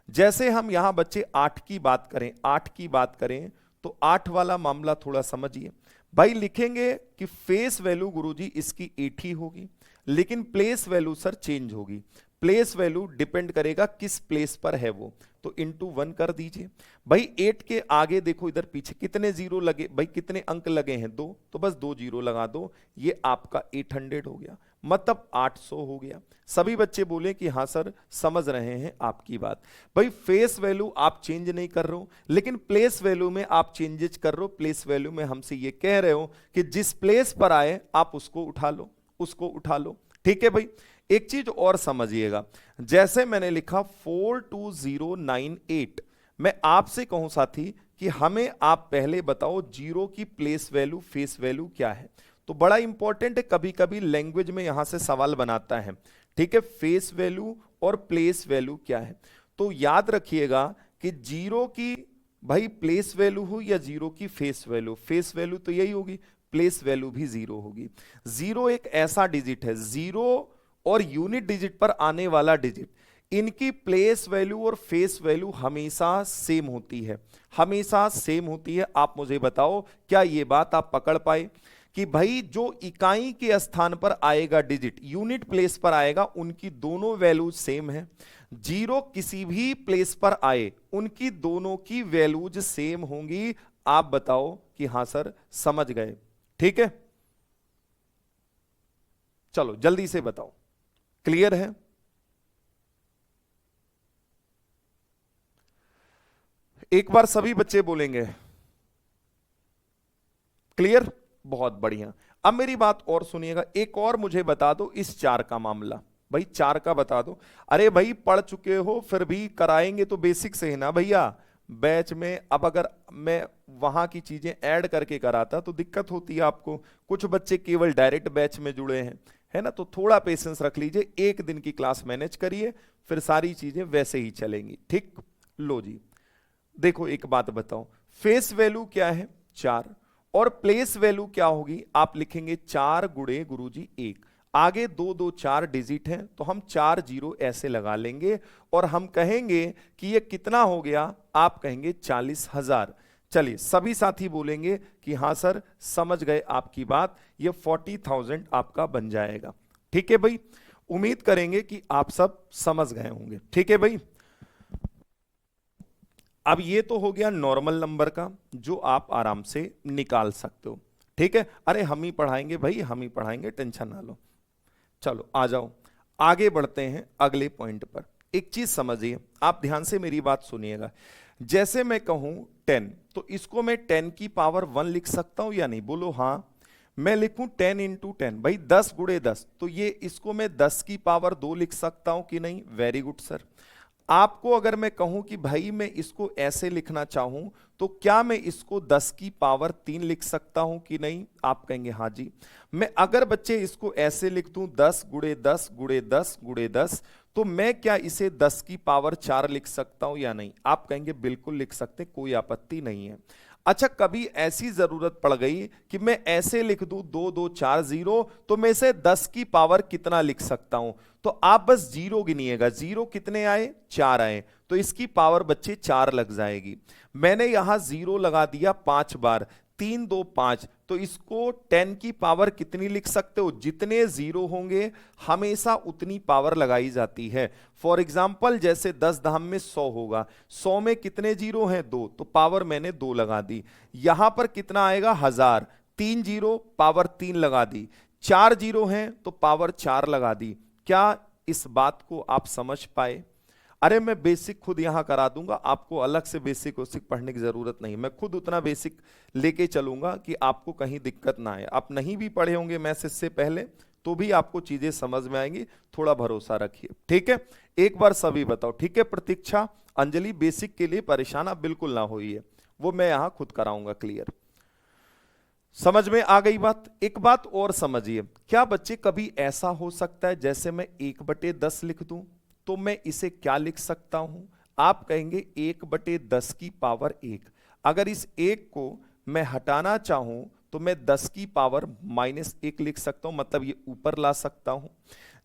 जैसे हम यहां बच्चे 8 की बात करें, 8 की बात करें तो 8 वाला मामला थोड़ा समझिए। भाई लिखेंगे कि फेस वैल्यू गुरुजी इसकी 8 ही होगी, लेकिन प्लेस वैल्यू सर चेंज होगी। प्लेस वैल्यू डिपेंड करेगा किस प्लेस पर है वो, तो इंटू 1 कर दीजिए। भाई 8 के आगे देखो इधर पीछे कितने जीरो लगे, भाई कितने अंक लगे हैं 2, तो बस 2 जीरो लगा दो। ये आपका 800 हो गया, मतलब 800 हो गया। सभी बच्चे बोले कि हाँ सर समझ रहे हैं आपकी बात। भाई फेस वैल्यू आप चेंज नहीं कर रहे हो, लेकिन प्लेस वैल्यू में आप चेंजेस कर रहे हो। प्लेस वैल्यू में हमसे ये कह रहे हो कि जिस प्लेस पर आए आप उसको उठा लो, उसको उठा लो। ठीक है भाई। एक चीज और समझिएगा, जैसे मैंने लिखा 42098, मैं आपसे कहूं साथी कि हमें आप पहले बताओ जीरो की प्लेस वैल्यू फेस वैल्यू क्या है। तो बड़ा इंपॉर्टेंट है, कभी कभी लैंग्वेज में यहां से सवाल बनाता है। ठीक है, फेस वैल्यू और प्लेस वैल्यू क्या है। तो याद रखिएगा कि जीरो की भाई प्लेस वैल्यू हो या जीरो की फेस वैल्यू, फेस वैल्यू तो यही होगी, प्लेस वैल्यू भी जीरो होगी। जीरो एक ऐसा डिजिट है, जीरो और यूनिट डिजिट पर आने वाला डिजिट, इनकी प्लेस वैल्यू और फेस वैल्यू हमेशा सेम होती है, हमेशा सेम होती है। आप मुझे बताओ क्या ये बात आप पकड़ पाए कि भाई जो इकाई के स्थान पर आएगा डिजिट, यूनिट प्लेस पर आएगा, उनकी दोनों वैल्यूज सेम है। जीरो किसी भी प्लेस पर आए उनकी दोनों की वैल्यूज सेम होंगी। आप बताओ कि हां सर समझ गए। ठीक है, चलो जल्दी से बताओ, क्लियर है? एक बार सभी बच्चे बोलेंगे क्लियर। बहुत बढ़िया। अब मेरी बात और सुनिएगा, एक और मुझे बता दो इस 4 का मामला। भाई 4 का बता दो। अरे भाई पढ़ चुके हो फिर भी कराएंगे तो बेसिक से है ना भैया, बैच में। अब अगर मैं वहां की चीजें ऐड करके कराता तो दिक्कत होती है आपको। कुछ बच्चे केवल डायरेक्ट बैच में जुड़े हैं, है ना, तो थोड़ा पेशेंस रख लीजिए। एक दिन की क्लास मैनेज करिए, फिर सारी चीजें वैसे ही चलेंगी। ठीक, लो जी देखो एक बात बताओ, फेस वैल्यू क्या है 4 और प्लेस वैल्यू क्या होगी। आप लिखेंगे 4 गुणे गुरुजी 1, आगे 2 2 4 डिजिट हैं तो हम 4 जीरो ऐसे लगा लेंगे और हम कहेंगे कि ये कितना हो गया। आप कहेंगे 40,000। चलिए सभी साथी बोलेंगे कि हां सर समझ गए आपकी बात, ये 40,000 आपका बन जाएगा। ठीक है भाई, उम्मीद करेंगे कि आप सब समझ गए होंगे। ठीक है भाई, अब ये तो हो गया नॉर्मल नंबर का जो आप आराम से निकाल सकते हो। ठीक है, अरे हम ही पढ़ाएंगे भाई, हम ही पढ़ाएंगे, टेंशन ना लो। चलो आ जाओ, आगे बढ़ते हैं अगले पॉइंट पर। एक चीज समझिए, आप ध्यान से मेरी बात सुनिएगा। जैसे मैं कहूं 10, तो इसको मैं 10 की पावर 1 लिख सकता हूं या नहीं, बोलो हाँ। मैं लिखूं 10 इंटू 10, भाई 10 गुणे 10, तो ये इसको मैं 10 की पावर 2 लिख सकता हूं कि नहीं। Very good sir. आपको अगर मैं कहूं कि भाई मैं इसको ऐसे लिखना चाहूं तो क्या मैं इसको 10 की पावर 3 लिख सकता हूं कि नहीं। आप कहेंगे हाँ जी। मैं अगर बच्चे इसको ऐसे लिख दूं 10 गुणे 10 गुणे 10 गुणे 10, तो मैं क्या इसे 10 की पावर 4 लिख सकता हूं या नहीं। आप कहेंगे बिल्कुल लिख सकते, कोई आपत्ति नहीं है। अच्छा, कभी ऐसी जरूरत पड़ गई कि मैं ऐसे लिख दूं 2 2 4 0, तो मैं इसे 10 की पावर कितना लिख सकता हूं। तो आप बस जीरो गिनिएगा, जीरो कितने आए, 4 आए, तो इसकी पावर बच्चे 4 लग जाएगी। मैंने यहां जीरो लगा दिया 5 बार, 3 2 5, तो इसको 10 की पावर कितनी लिख सकते हो? जितने जीरो होंगे हमेशा उतनी पावर लगाई जाती है। फॉर एग्जाम्पल जैसे 10 धाम में 100 होगा, 100 में कितने जीरो हैं? 2, तो पावर मैंने 2 लगा दी। यहां पर कितना आएगा? 1000, 3 जीरो पावर 3 लगा दी, 4 जीरो हैं तो पावर 4 लगा दी। क्या इस बात को आप समझ पाए? अरे मैं बेसिक खुद यहां करा दूंगा, आपको अलग से बेसिक वोसिक पढ़ने की जरूरत नहीं, मैं खुद उतना बेसिक लेके चलूंगा कि आपको कहीं दिक्कत ना आए। आप नहीं भी पढ़े होंगे मैथ्स इससे पहले तो भी आपको चीजें समझ में आएंगी, थोड़ा भरोसा रखिए, ठीक है? एक बार सभी बताओ, ठीक है? प्रतीक्षा, अंजलि, बेसिक के लिए परेशान आप बिल्कुल ना होइए, वो मैं यहां खुद कराऊंगा क्लियर। समझ में आ गई बात? एक बात और समझिए, क्या बच्चे कभी ऐसा हो सकता है जैसे मैं 1/10 लिख दूं तो मैं इसे क्या लिख सकता हूं? आप कहेंगे 1/10 की पावर 1। अगर इस 1 को मैं हटाना चाहूं तो मैं 10 की पावर -1 लिख सकता हूं, मतलब ये ऊपर ला सकता हूं।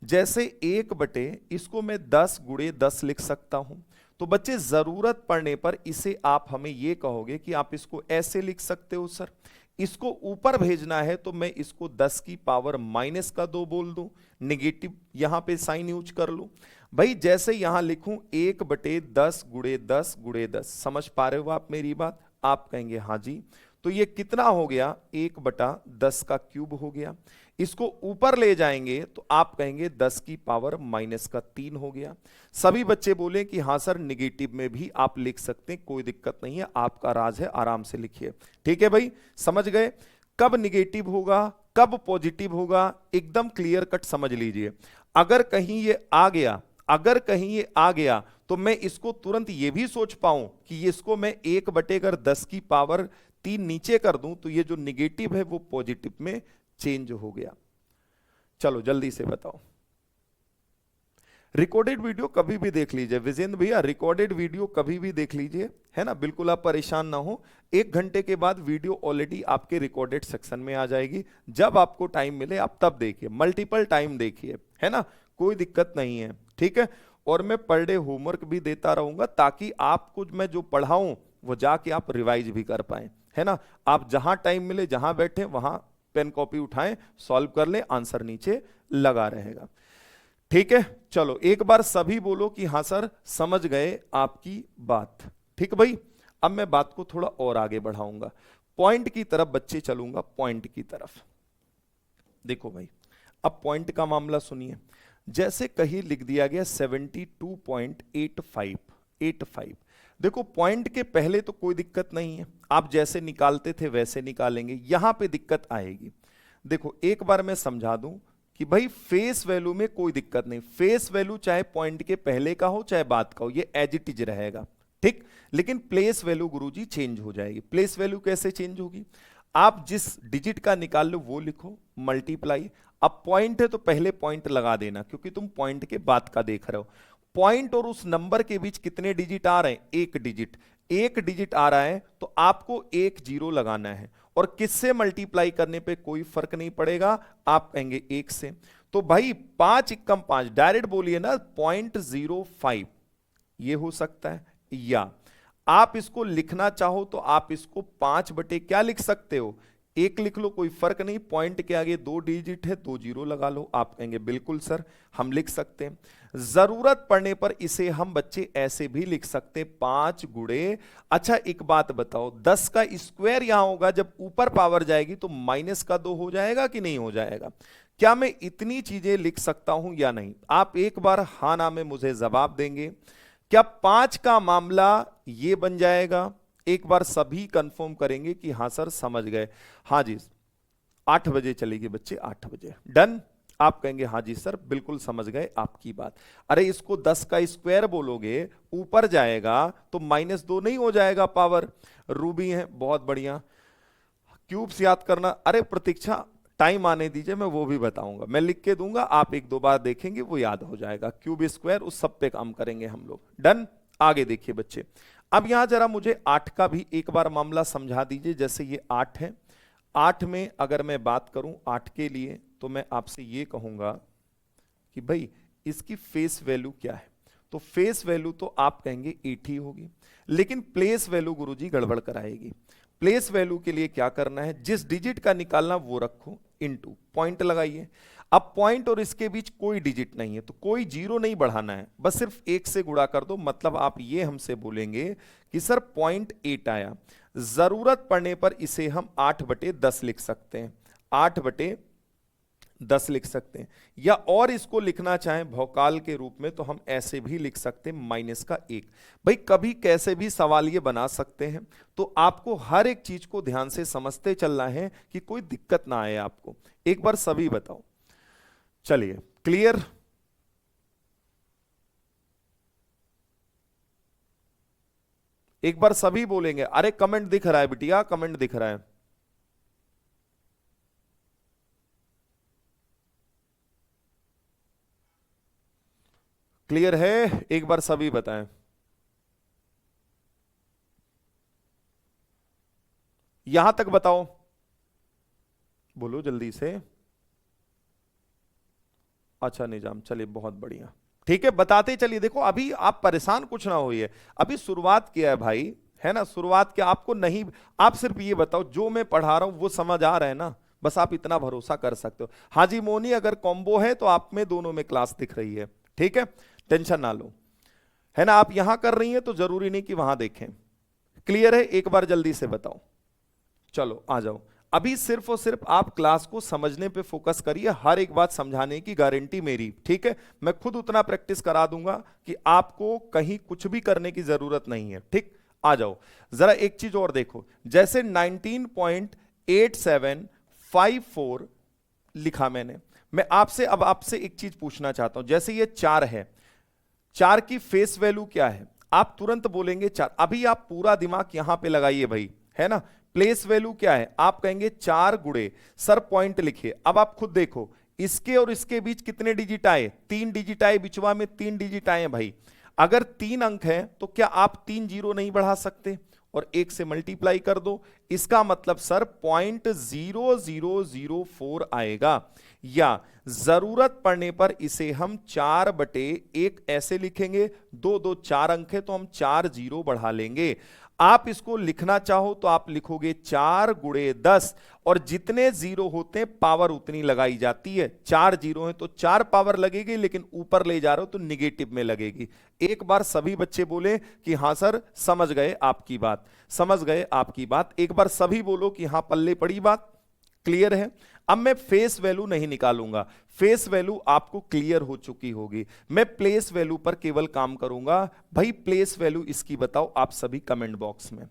जैसे 1 बटे इसको मैं 10 गुणे 10 लिख सकता हूं। तो बच्चे जरूरत पड़ने पर इसे आप हमें ये कहोगे कि आप इसको ऐसे लिख सकते हो सर, इसको ऊपर भेजना है तो मैं इसको 10 की पावर -2 बोल दूं, निगेटिव यहां पे साइन यूज कर लूं। भाई जैसे यहां लिखूं 1/10 गुणे 10 गुणे 10, समझ पा रहे हो आप मेरी बात? आप कहेंगे हाँ जी। तो ये कितना हो गया? 1/10 का क्यूब हो गया। इसको ऊपर ले जाएंगे तो आप कहेंगे 10 की पावर -3 हो गया। सभी बच्चे बोले कि हाँ सर निगेटिव में भी आप लिख सकते हैं, कोई दिक्कत नहीं है, आपका राज है, आराम से लिखिए, ठीक है भाई? समझ गए? कब निगेटिव होगा कब पॉजिटिव होगा एकदम क्लियर कट समझ लीजिए। अगर कहीं ये आ गया, अगर कहीं ये आ गया तो मैं इसको तुरंत ये भी सोच पाऊं कि इसको मैं 1/10 की पावर 3 नीचे कर दूं तो ये जो निगेटिव है वो पॉजिटिव में चेंज हो गया। चलो जल्दी से बताओ। रिकॉर्डेड वीडियो कभी भी देख लीजिए विजेंद्र भैया, रिकॉर्डेड वीडियो कभी भी देख लीजिए, है ना? बिल्कुल आप परेशान ना हो। 1 घंटे के बाद वीडियो ऑलरेडी आपके रिकॉर्डेड सेक्शन में आ जाएगी, जब आपको टाइम मिले आप तब देखिए, मल्टीपल टाइम देखिए, है ना? कोई दिक्कत नहीं है, ठीक है? और मैं पर डे होमवर्क भी देता रहूंगा ताकि आपको मैं जो पढ़ाऊं वो जाके आप रिवाइज भी कर पाए, है ना? आप जहां टाइम मिले जहां बैठे वहां पेन कॉपी उठाएं, सॉल्व कर ले, आंसर नीचे लगा रहेगा, ठीक है? चलो एक बार सभी बोलो कि हाँ सर समझ गए आपकी बात, ठीक भाई? अब मैं बात को थोड़ा और आगे बढ़ाऊंगा, पॉइंट की तरफ बच्चे चलूंगा, पॉइंट की तरफ। देखो भाई अब पॉइंट का मामला सुनिए, जैसे कहीं लिख दिया गया 72.85। देखो पॉइंट के पहले तो कोई दिक्कत नहीं है, आप जैसे निकालते थे वैसे निकालेंगे, यहां पे दिक्कत आएगी। देखो एक बार मैं समझा दूं कि भाई फेस वैल्यू में कोई दिक्कत नहीं, फेस वैल्यू चाहे पॉइंट के पहले का हो चाहे बाद का हो, ये एज इट इज रहेगा, ठीक? लेकिन प्लेस वैल्यू गुरुजी चेंज हो जाएगी। प्लेस वैल्यू कैसे चेंज होगी? आप जिस डिजिट का निकाल लो वो लिखो, मल्टीप्लाई। अब पॉइंट है तो पहले पॉइंट लगा देना क्योंकि तुम पॉइंट के बाद का देख रहे हो। पॉइंट और उस नंबर के बीच कितने डिजिट आ रहे हैं? 1 डिजिट। 1 डिजिट आ रहा है तो आपको 1 0 लगाना है, और किससे मल्टीप्लाई करने पे कोई फर्क नहीं पड़ेगा, आप कहेंगे 1 से। तो भाई 5 एकम 5, डायरेक्ट बोलिए ना 0.05, ये हो सकता है। या आप इसको लिखना चाहो तो आप इसको 5 बटे क्या लिख सकते हो? 1 लिख लो, कोई फर्क नहीं, पॉइंट के आगे 2 डिजिट है, 2 जीरो लगा लो। आप कहेंगे बिल्कुल सर हम लिख सकते हैं। जरूरत पड़ने पर इसे हम बच्चे ऐसे भी लिख सकते 5 गुणे, अच्छा एक बात बताओ, 10 का स्क्वायर यहां होगा, जब ऊपर पावर जाएगी तो -2 हो जाएगा कि नहीं हो जाएगा? क्या मैं इतनी चीजें लिख सकता हूं या नहीं? आप एक बार हाँ ना में मुझे जवाब देंगे। क्या 5 का मामला ये बन जाएगा? एक बार सभी कंफर्म करेंगे कि हाँ सर समझ गए। हाँ जी 8 बजे चलेगी बच्चे, 8 बजे डन। आप कहेंगे हाँ जी सर बिल्कुल समझ गए आपकी बात। अरे इसको 10 का स्क्वायर बोलोगे, ऊपर जाएगा तो -2 नहीं हो जाएगा पावर? रूबी है, बहुत बढ़िया। क्यूब्स याद करना, अरे प्रतीक्षा टाइम आने दीजिए, मैं वो भी बताऊंगा, मैं लिख के दूंगा, आप 1-2 बार देखेंगे वो याद हो जाएगा। क्यूब स्क्वायर उस सब पे काम करेंगे हम लोग, डन। आगे देखिए बच्चे, अब यहां जरा मुझे 8 का भी एक बार मामला समझा दीजिए। जैसे ये 8 है, 8 में अगर मैं बात करूं 8 के लिए तो मैं आपसे ये कहूंगा कि भाई इसकी फेस वैल्यू क्या है? तो फेस वैल्यू तो आप कहेंगे 8 ही होगी, लेकिन प्लेस वैल्यू गुरुजी गड़बड़ कराएगी। प्लेस वैल्यू के लिए क्या करना है, जिस डिजिट का निकालना वो रखो, इनटू पॉइंट लगाइए। अब पॉइंट और इसके बीच कोई डिजिट नहीं है तो कोई जीरो नहीं बढ़ाना है, बस सिर्फ 1 से गुणा कर दो। मतलब आप ये हमसे बोलेंगे कि सर 0.8 आया, जरूरत पड़ने पर इसे हम 8/10 लिख सकते हैं, 8/10 लिख सकते हैं, या और इसको लिखना चाहें भौकाल के रूप में तो हम ऐसे भी लिख सकते हैं -1। भाई कभी कैसे भी सवाल ये बना सकते हैं, तो आपको हर एक चीज को ध्यान से समझते चलना है कि कोई दिक्कत ना आए आपको। एक बार सभी बताओ, चलिए क्लियर। एक बार सभी बोलेंगे, अरे कमेंट दिख रहा है बिटिया, कमेंट दिख रहा है। क्लियर है, एक बार सभी बताएं। यहां तक बताओ, बोलो जल्दी से। अच्छा निजाम, चलिए बहुत बढ़िया, ठीक है बताते चलिए। देखो अभी आप परेशान कुछ ना होइए, अभी शुरुआत किया है भाई, है ना, शुरुआत किया। आपको नहीं, आप सिर्फ ये बताओ जो मैं पढ़ा रहा हूं वो समझ आ रहा है ना, बस आप इतना भरोसा कर सकते हो। हाजी मोनी अगर कॉम्बो है तो आप में दोनों में क्लास दिख रही है, ठीक है, टेंशन ना लो, है ना। आप यहां कर रही हैं तो जरूरी नहीं कि वहां देखें। क्लियर है, एक बार जल्दी से बताओ। चलो आ जाओ, अभी सिर्फ और सिर्फ आप क्लास को समझने पे फोकस करिए, हर एक बात समझाने की गारंटी मेरी, ठीक है। मैं खुद उतना प्रैक्टिस करा दूंगा कि आपको कहीं कुछ भी करने की जरूरत नहीं है, ठीक। आ जाओ जरा एक चीज और देखो, जैसे 19.8754 लिखा मैंने, मैं आपसे अब आपसे एक चीज पूछना चाहता हूं, जैसे ये 4 है, 4 की फेस वैल्यू क्या है, आप तुरंत बोलेंगे 4। अभी आप पूरा दिमाग यहां पे लगाइए भाई, है ना। प्लेस वैल्यू क्या है, आप कहेंगे 4 गुणे, सर पॉइंट लिखिए। अब आप खुद देखो, इसके और इसके बीच कितने डिजिट आए, 3 डिजिट आए, बिचवा में 3 डिजिट आए भाई। अगर 3 अंक है तो क्या आप 3 जीरो नहीं बढ़ा सकते और 1 से मल्टीप्लाई कर दो, इसका मतलब सर 0.0004 आएगा। या जरूरत पड़ने पर इसे हम 4/1 ऐसे लिखेंगे, 2 2 4 अंक है तो हम 4 जीरो बढ़ा लेंगे। आप इसको लिखना चाहो तो आप लिखोगे 4 गुणे 10, और जितने जीरो होते हैं पावर उतनी लगाई जाती है। 4 जीरो हैं तो 4 पावर लगेगी, लेकिन ऊपर ले जा रहे हो तो निगेटिव में लगेगी। एक बार सभी बच्चे बोले कि हां सर समझ गए आपकी बात, समझ गए आपकी बात। एक बार सभी बोलो कि हां पल्ले पड़ी बात, क्लियर है। अब मैं फेस वैल्यू नहीं निकालूंगा, फेस वैल्यू आपको क्लियर हो चुकी होगी। मैं प्लेस वैल्यू पर केवल काम करूंगा। भाई प्लेस वैल्यू इसकी बताओ आप सभी कमेंट बॉक्स में।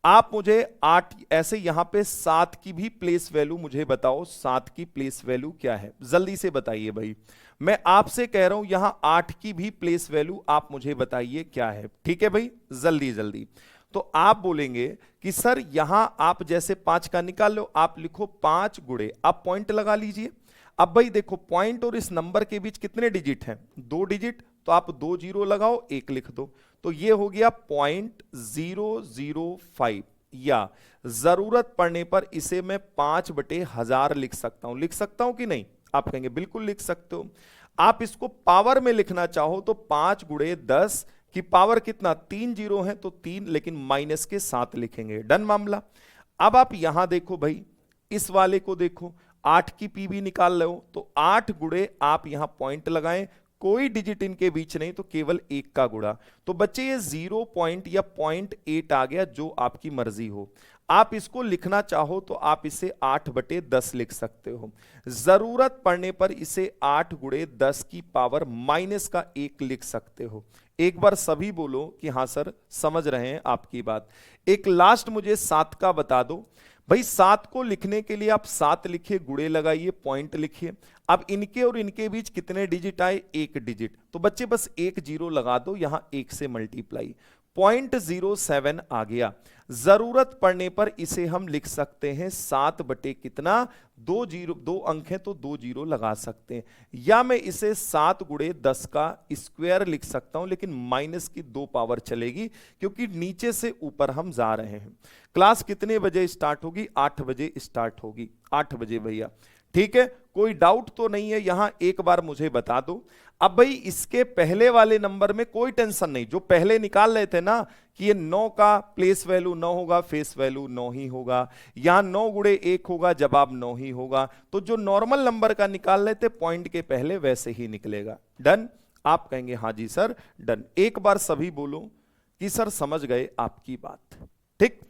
आप मुझे 8 ऐसे यहां पे 7 की भी प्लेस वैल्यू मुझे बताओ, 7 की प्लेस वैल्यू क्या है, जल्दी से बताइए भाई। मैं आपसे कह रहा हूं यहां 8 की भी प्लेस वैल्यू आप मुझे बताइए क्या है, ठीक है भाई, जल्दी जल्दी। तो आप बोलेंगे कि सर यहां आप जैसे 5 का निकाल लो, आप लिखो 5 गुणे, आप पॉइंट लगा लीजिए। अब भाई देखो पॉइंट और इस नंबर के बीच कितने डिजिट हैं, 2 डिजिट, तो आप 2 जीरो लगाओ, 1 लिख दो, तो ये हो गया 0.005। या जरूरत पड़ने पर इसे मैं 5/1000 लिख सकता हूं, लिख सकता हूं कि नहीं, आप कहेंगे बिल्कुल लिख सकते हो। आप इसको पावर में लिखना चाहो तो 5 गुणे 10 की पावर कितना, 3 जीरो है तो 3, लेकिन माइनस के 7 लिखेंगे, डन मामला। अब आप यहां देखो भाई, इस वाले को देखो, 8 की पीवी निकाल लो तो 8 गुणे, आप यहां पॉइंट लगाएं, कोई डिजिट इनके बीच नहीं तो केवल 1 का गुणा, तो बच्चे ये 0 पॉइंट या 0.8 आ गया, जो आपकी मर्जी हो। आप इसको लिखना चाहो तो आप इसे 8/10 लिख सकते हो। जरूरत पड़ने पर इसे 8 गुणे 10 की पावर माइनस का 1 लिख सकते हो। एक बार सभी बोलो कि हां सर समझ रहे हैं आपकी बात। एक लास्ट मुझे 7 का बता दो भाई। 7 को लिखने के लिए आप 7 लिखिए, गुणे लगाइए, पॉइंट लिखिए। अब इनके और इनके बीच कितने डिजिट आए, 1 डिजिट, तो बच्चे बस 1 जीरो लगा दो, यहां 1 से मल्टीप्लाई, 0.07 आ गया। जरूरत पड़ने पर इसे हम लिख सकते हैं 7 बटे कितना, 2 जीरो, 2 अंक है तो 2 जीरो लगा सकते हैं। या मैं इसे 7 गुणे 10 का स्क्वायर लिख सकता हूं, लेकिन माइनस की 2 पावर चलेगी क्योंकि नीचे से ऊपर हम जा रहे हैं। क्लास कितने बजे स्टार्ट होगी, 8 बजे स्टार्ट होगी, 8 बजे भैया, ठीक है। कोई डाउट तो नहीं है यहां, एक बार मुझे बता दो। अब भाई इसके पहले वाले नंबर में कोई टेंशन नहीं, जो पहले निकाल रहे थे ना कि ये 9 का प्लेस वैल्यू 9 होगा, फेस वैल्यू 9 ही होगा, यहां 9 गुणे 1 होगा, जवाब 9 ही होगा। तो जो नॉर्मल नंबर का निकाल रहे थे पॉइंट के पहले वैसे ही निकलेगा। डन? आप कहेंगे हाँ जी सर डन। एक बार सभी बोलो कि सर समझ गए आपकी बात। ठीक,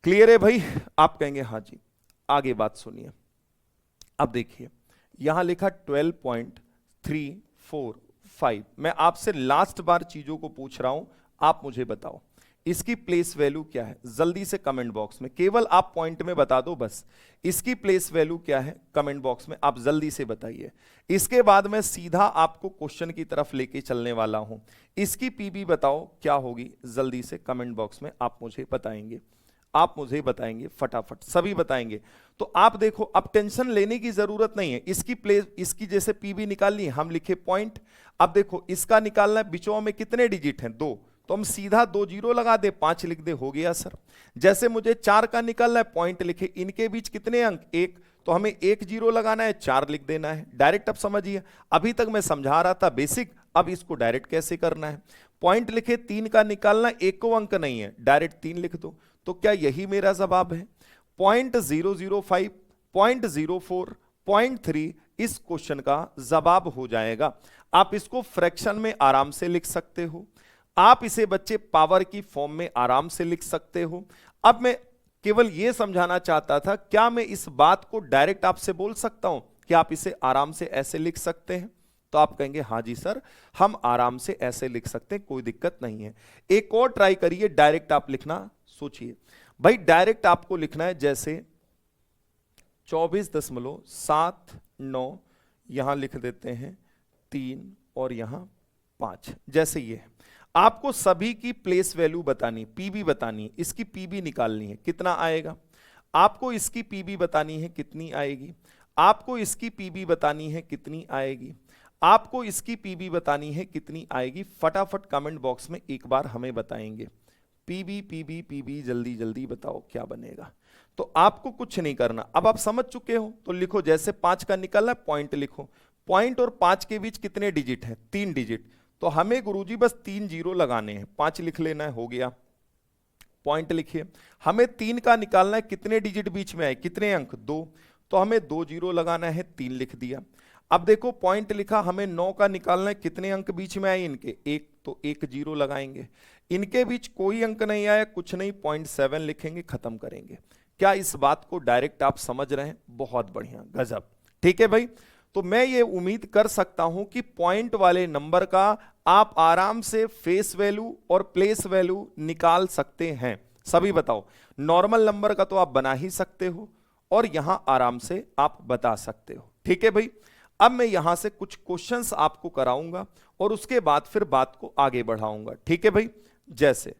क्लियर है भाई? आप कहेंगे हाँ जी। आगे बात सुनिए। अब देखिए यहां लिखा 12.345। मैं आपसे लास्ट बार चीजों को पूछ रहा हूं, आप मुझे बताओ इसकी प्लेस वैल्यू क्या है। जल्दी से कमेंट बॉक्स में, केवल आप पॉइंट में बता दो बस, इसकी प्लेस वैल्यू क्या है कमेंट बॉक्स में आप जल्दी से बताइए। इसके बाद मैं सीधा आपको क्वेश्चन की तरफ लेके चलने वाला हूं। इसकी पीबी बताओ क्या होगी, जल्दी से कमेंट बॉक्स में आप मुझे बताएंगे, आप मुझे बताएंगे फटाफट, सभी बताएंगे। तो आप देखो अब टेंशन लेने की जरूरत नहीं है। इसकी प्लेस, इसकी जैसे पीबी निकालनी है, हम लिखे पॉइंट। अब देखो इसका निकालना है, बिचों में कितने डिजिट हैं? 2, तो हम सीधा 2 जीरो लगा दे, 5 लिख दे, हो गया सर। जैसे मुझे 4 का निकालना है, पॉइंट लिखे, इनके बीच कितने अंक? 1, तो हमें 1 जीरो लगाना है, 4 लिख देना है डायरेक्ट। अब समझिए, अभी तक मैं समझा रहा था बेसिक, अब इसको डायरेक्ट कैसे करना है। पॉइंट लिखे, 3 का निकालना, 1 को अंक नहीं है, डायरेक्ट 3 लिख दो। तो क्या यही मेरा जवाब है? 0.005, 0.04, 0.3 इस क्वेश्चन का जवाब हो जाएगा। आप इसको फ्रैक्शन में आराम से लिख सकते हो, आप इसे बच्चे पावर की फॉर्म में आराम से लिख सकते हो। अब मैं केवल यह समझाना चाहता था, क्या मैं इस बात को डायरेक्ट आपसे बोल सकता हूं कि आप इसे आराम से ऐसे लिख सकते हैं? तो आप कहेंगे हाँ जी सर, हम आराम से ऐसे लिख सकते हैं, कोई दिक्कत नहीं है। एक और ट्राई करिए, डायरेक्ट आप लिखना। सोचिए भाई, डायरेक्ट आपको लिखना है जैसे 24.79, यहां लिख देते हैं 3 और यहां 5, जैसे ये है। आपको सभी की प्लेस वैल्यू बतानी, पीबी बतानी है, इसकी पीबी निकालनी है, कितना आएगा। आपको इसकी पीबी बतानी है, कितनी आएगी। आपको इसकी पीबी बतानी है, कितनी आएगी। आपको इसकी पीबी बतानी है, कितनी आएगी। फटाफट कमेंट बॉक्स में एक बार हमें बताएंगे, पीबी पीबी पीबी, जल्दी जल्दी बताओ क्या बनेगा। तो आपको कुछ नहीं करना, अब आप समझ चुके हो तो लिखो, जैसे 5 का निकलना है, पॉइंट लिखो। पॉइंट और 5 के बीच कितने डिजिट हैं? 3 डिजिट। तो हमें गुरुजी बस 3 जीरो लगाने हैं, 5 लिख लेना है, हो गया। पॉइंट लिखिए। हमें 3 का निकालना है, कितने डिजिट बीच में आए, कितने अंक? 2, तो हमें 2 जीरो लगाना है, 3 लिख दिया। अब देखो पॉइंट लिखा, हमें 9 का निकालना है, कितने अंक बीच में आए इनके? 1, तो 1 जीरो लगाएंगे। इनके बीच कोई अंक नहीं आया, कुछ नहीं, 0.7 लिखेंगे, खत्म करेंगे। क्या इस बात को डायरेक्ट आप समझ रहे हैं? बहुत बढ़िया, गजब। ठीक है भाई, तो मैं ये उम्मीद कर सकता हूं कि पॉइंट वाले नंबर का आप आराम से फेस वैल्यू और प्लेस वैल्यू निकाल सकते हैं। सभी बताओ, नॉर्मल नंबर का तो आप बना ही सकते हो और यहां आराम से आप बता सकते हो। ठीक है भाई, अब मैं यहां से कुछ क्वेश्चंस आपको कराऊंगा और उसके बाद फिर बात को आगे बढ़ाऊंगा। ठीक है भाई, जैसे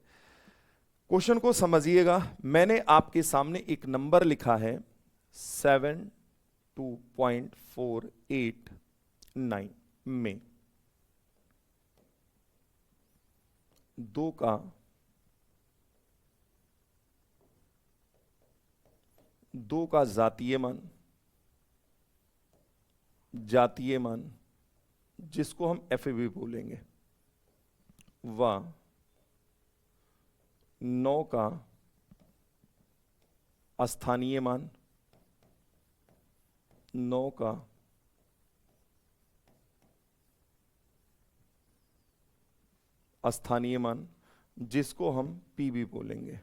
क्वेश्चन को समझिएगा, मैंने आपके सामने एक नंबर लिखा है 72.489 में 2 का जातीय मान जिसको हम एफबी बोलेंगे, व 9 का स्थानीय मान, 9 का स्थानीय मान जिसको हम पीबी बोलेंगे,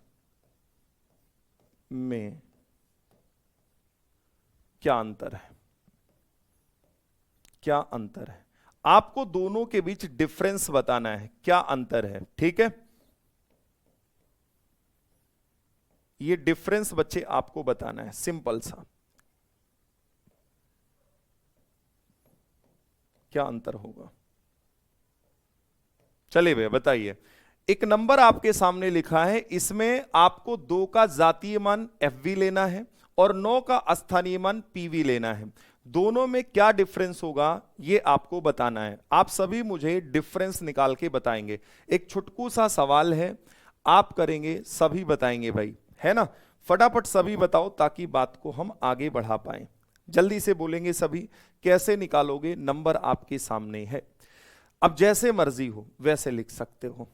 में क्या अंतर है? क्या अंतर है? आपको दोनों के बीच डिफरेंस बताना है, क्या अंतर है। ठीक है, ये डिफरेंस बच्चे आपको बताना है, सिंपल सा। क्या अंतर होगा? चलिए भैया बताइए। एक नंबर आपके सामने लिखा है, इसमें आपको 2 का जातीय मान एफवी लेना है और 9 का स्थानीय मान पीवी लेना है। दोनों में क्या डिफरेंस होगा ये आपको बताना है। आप सभी मुझे डिफरेंस निकाल के बताएंगे। एक छुटकू सा सवाल है, आप करेंगे, सभी बताएंगे भाई, है ना। फटाफट सभी बताओ ताकि बात को हम आगे बढ़ा पाए। जल्दी से बोलेंगे सभी कैसे निकालोगे, नंबर आपके सामने है। अब जैसे मर्जी हो वैसे लिख सकते हो,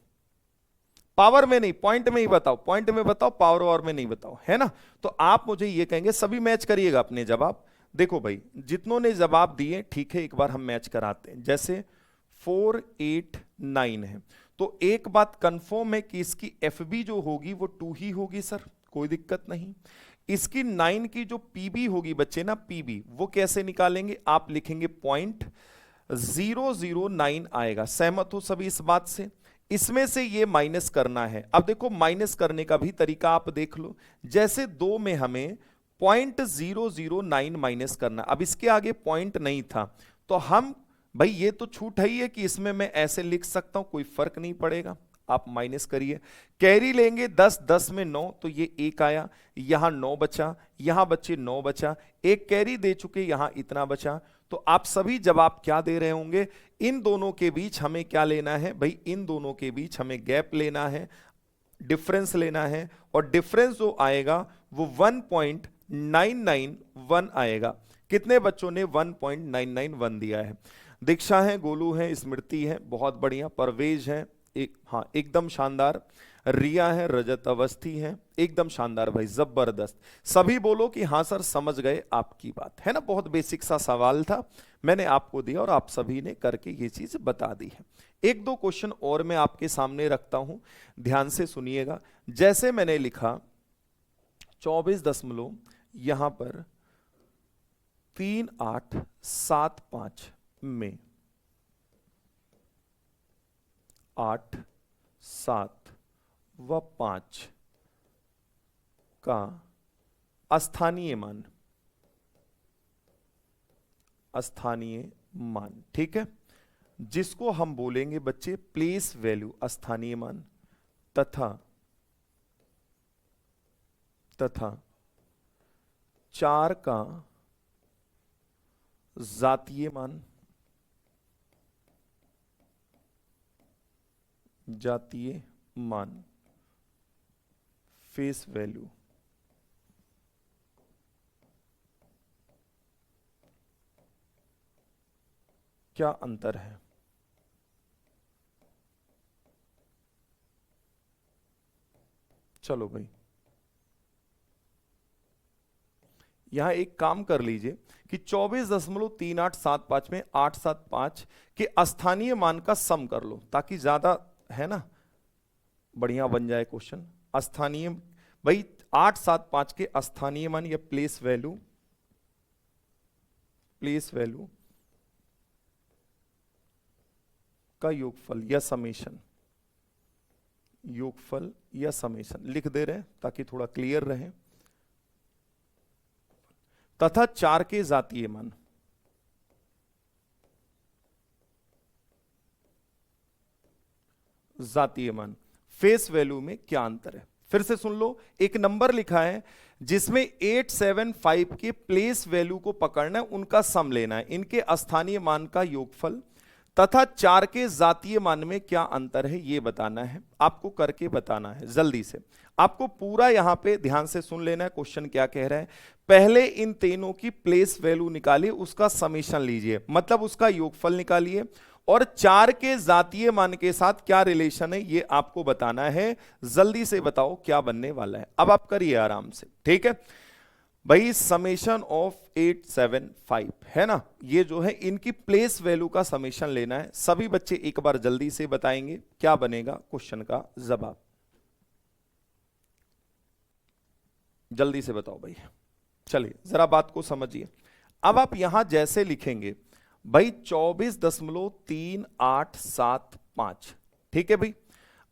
पावर में नहीं, पॉइंट में ही बताओ, पॉइंट में बताओ, पावर और में नहीं बताओ, है ना। तो आप मुझे ये कहेंगे, सभी मैच करिएगा अपने जवाब। देखो भाई, जितनों ने जवाब दिए ठीक है, एक बार हम मैच कराते हैं। जैसे 4 8 9 है, तो एक बात कंफर्म है कि इसकी एफबी जो होगी वो 2 ही होगी सर, कोई दिक्कत नहीं। इसकी 9 की जो पीबी होगी बच्चे ना, पीबी वो कैसे निकालेंगे, आप लिखेंगे 0.009 आएगा। सहमत हो सभी इस बात से। इसमें से ये माइनस करना है। अब देखो माइनस करने का भी तरीका आप देख लो, जैसे 2 में हमें 0.009 माइनस करना, अब इसके आगे पॉइंट नहीं था तो हम, भाई ये तो छूट है ही है कि इसमें मैं ऐसे लिख सकता हूं, कोई फर्क नहीं पड़ेगा। आप माइनस करिए, कैरी लेंगे 10, 10 में 9 तो ये 1 आया, यहां 9 बचा, यहां बच्चे 9 बचा, एक कैरी दे चुके, यहां इतना बचा। तो आप सभी जवाब क्या दे रहे होंगे, इन दोनों के बीच हमें क्या लेना है भाई, इन दोनों के बीच हमें गैप लेना है, डिफरेंस लेना है, और डिफरेंस जो आएगा वो 1.991 आएगा। कितने बच्चों ने 1.991 दिया है? दीक्षा है, गोलू है, स्मृति है, बहुत बढ़िया, परवेज है, हाँ एकदम शानदार, रिया है, रजत अवस्थी है, एकदम शानदार भाई, जबरदस्त। सभी बोलो कि हाँ सर समझ गए आपकी बात, है ना। बहुत बेसिक सा सवाल था, मैंने आपको दिया और आप सभी ने करके ये चीज बता दी है। एक दो क्वेश्चन और मैं आपके सामने रखता हूं, ध्यान से सुनिएगा। जैसे मैंने लिखा 24 दशमलव यहां पर 3875 में 8 7 व 5 का स्थानीय मान, स्थानीय मान, ठीक है, जिसको हम बोलेंगे बच्चे प्लेस वैल्यू, स्थानीय मान, तथा 4 का जातीय मान, जातीय मान, फेस वैल्यू, क्या अंतर है? चलो भाई, यहां एक काम कर लीजिए कि 24.3875 में 875 के स्थानीय मान का सम कर लो, ताकि ज्यादा, है ना, बढ़िया बन जाए क्वेश्चन। स्थानीय भाई 875 के स्थानीय मान या प्लेस वैल्यू, प्लेस वैल्यू का योगफल या समेशन, योगफल या समेशन लिख दे रहे हैं ताकि थोड़ा क्लियर रहे, तथा 4 के जातीय मान, जातीय मान, फेस वैल्यू में क्या अंतर है। फिर से सुन लो, एक नंबर लिखा है जिसमें 875 के प्लेस वैल्यू को पकड़ना है, उनका सम लेना है, इनके स्थानीय मान का योगफल, तथा 4 के जातीय मान में क्या अंतर है ये बताना है, आपको करके बताना है जल्दी से। आपको पूरा यहां पे ध्यान से सुन लेना है, क्वेश्चन क्या कह रहा है। पहले इन तीनों की प्लेस वैल्यू निकालिए, उसका समेशन लीजिए, मतलब उसका योगफल निकालिए, और 4 के जातीय मान के साथ क्या रिलेशन है ये आपको बताना है। जल्दी से बताओ क्या बनने वाला है। अब आप करिए आराम से, ठीक है भाई। समेशन ऑफ 875 है ना, ये जो है इनकी प्लेस वैल्यू का समेशन लेना है। सभी बच्चे एक बार जल्दी से बताएंगे क्या बनेगा क्वेश्चन का जवाब, जल्दी से बताओ भाई। चलिए जरा बात को समझिए। अब आप यहां जैसे लिखेंगे भाई 24.3875, ठीक है भाई।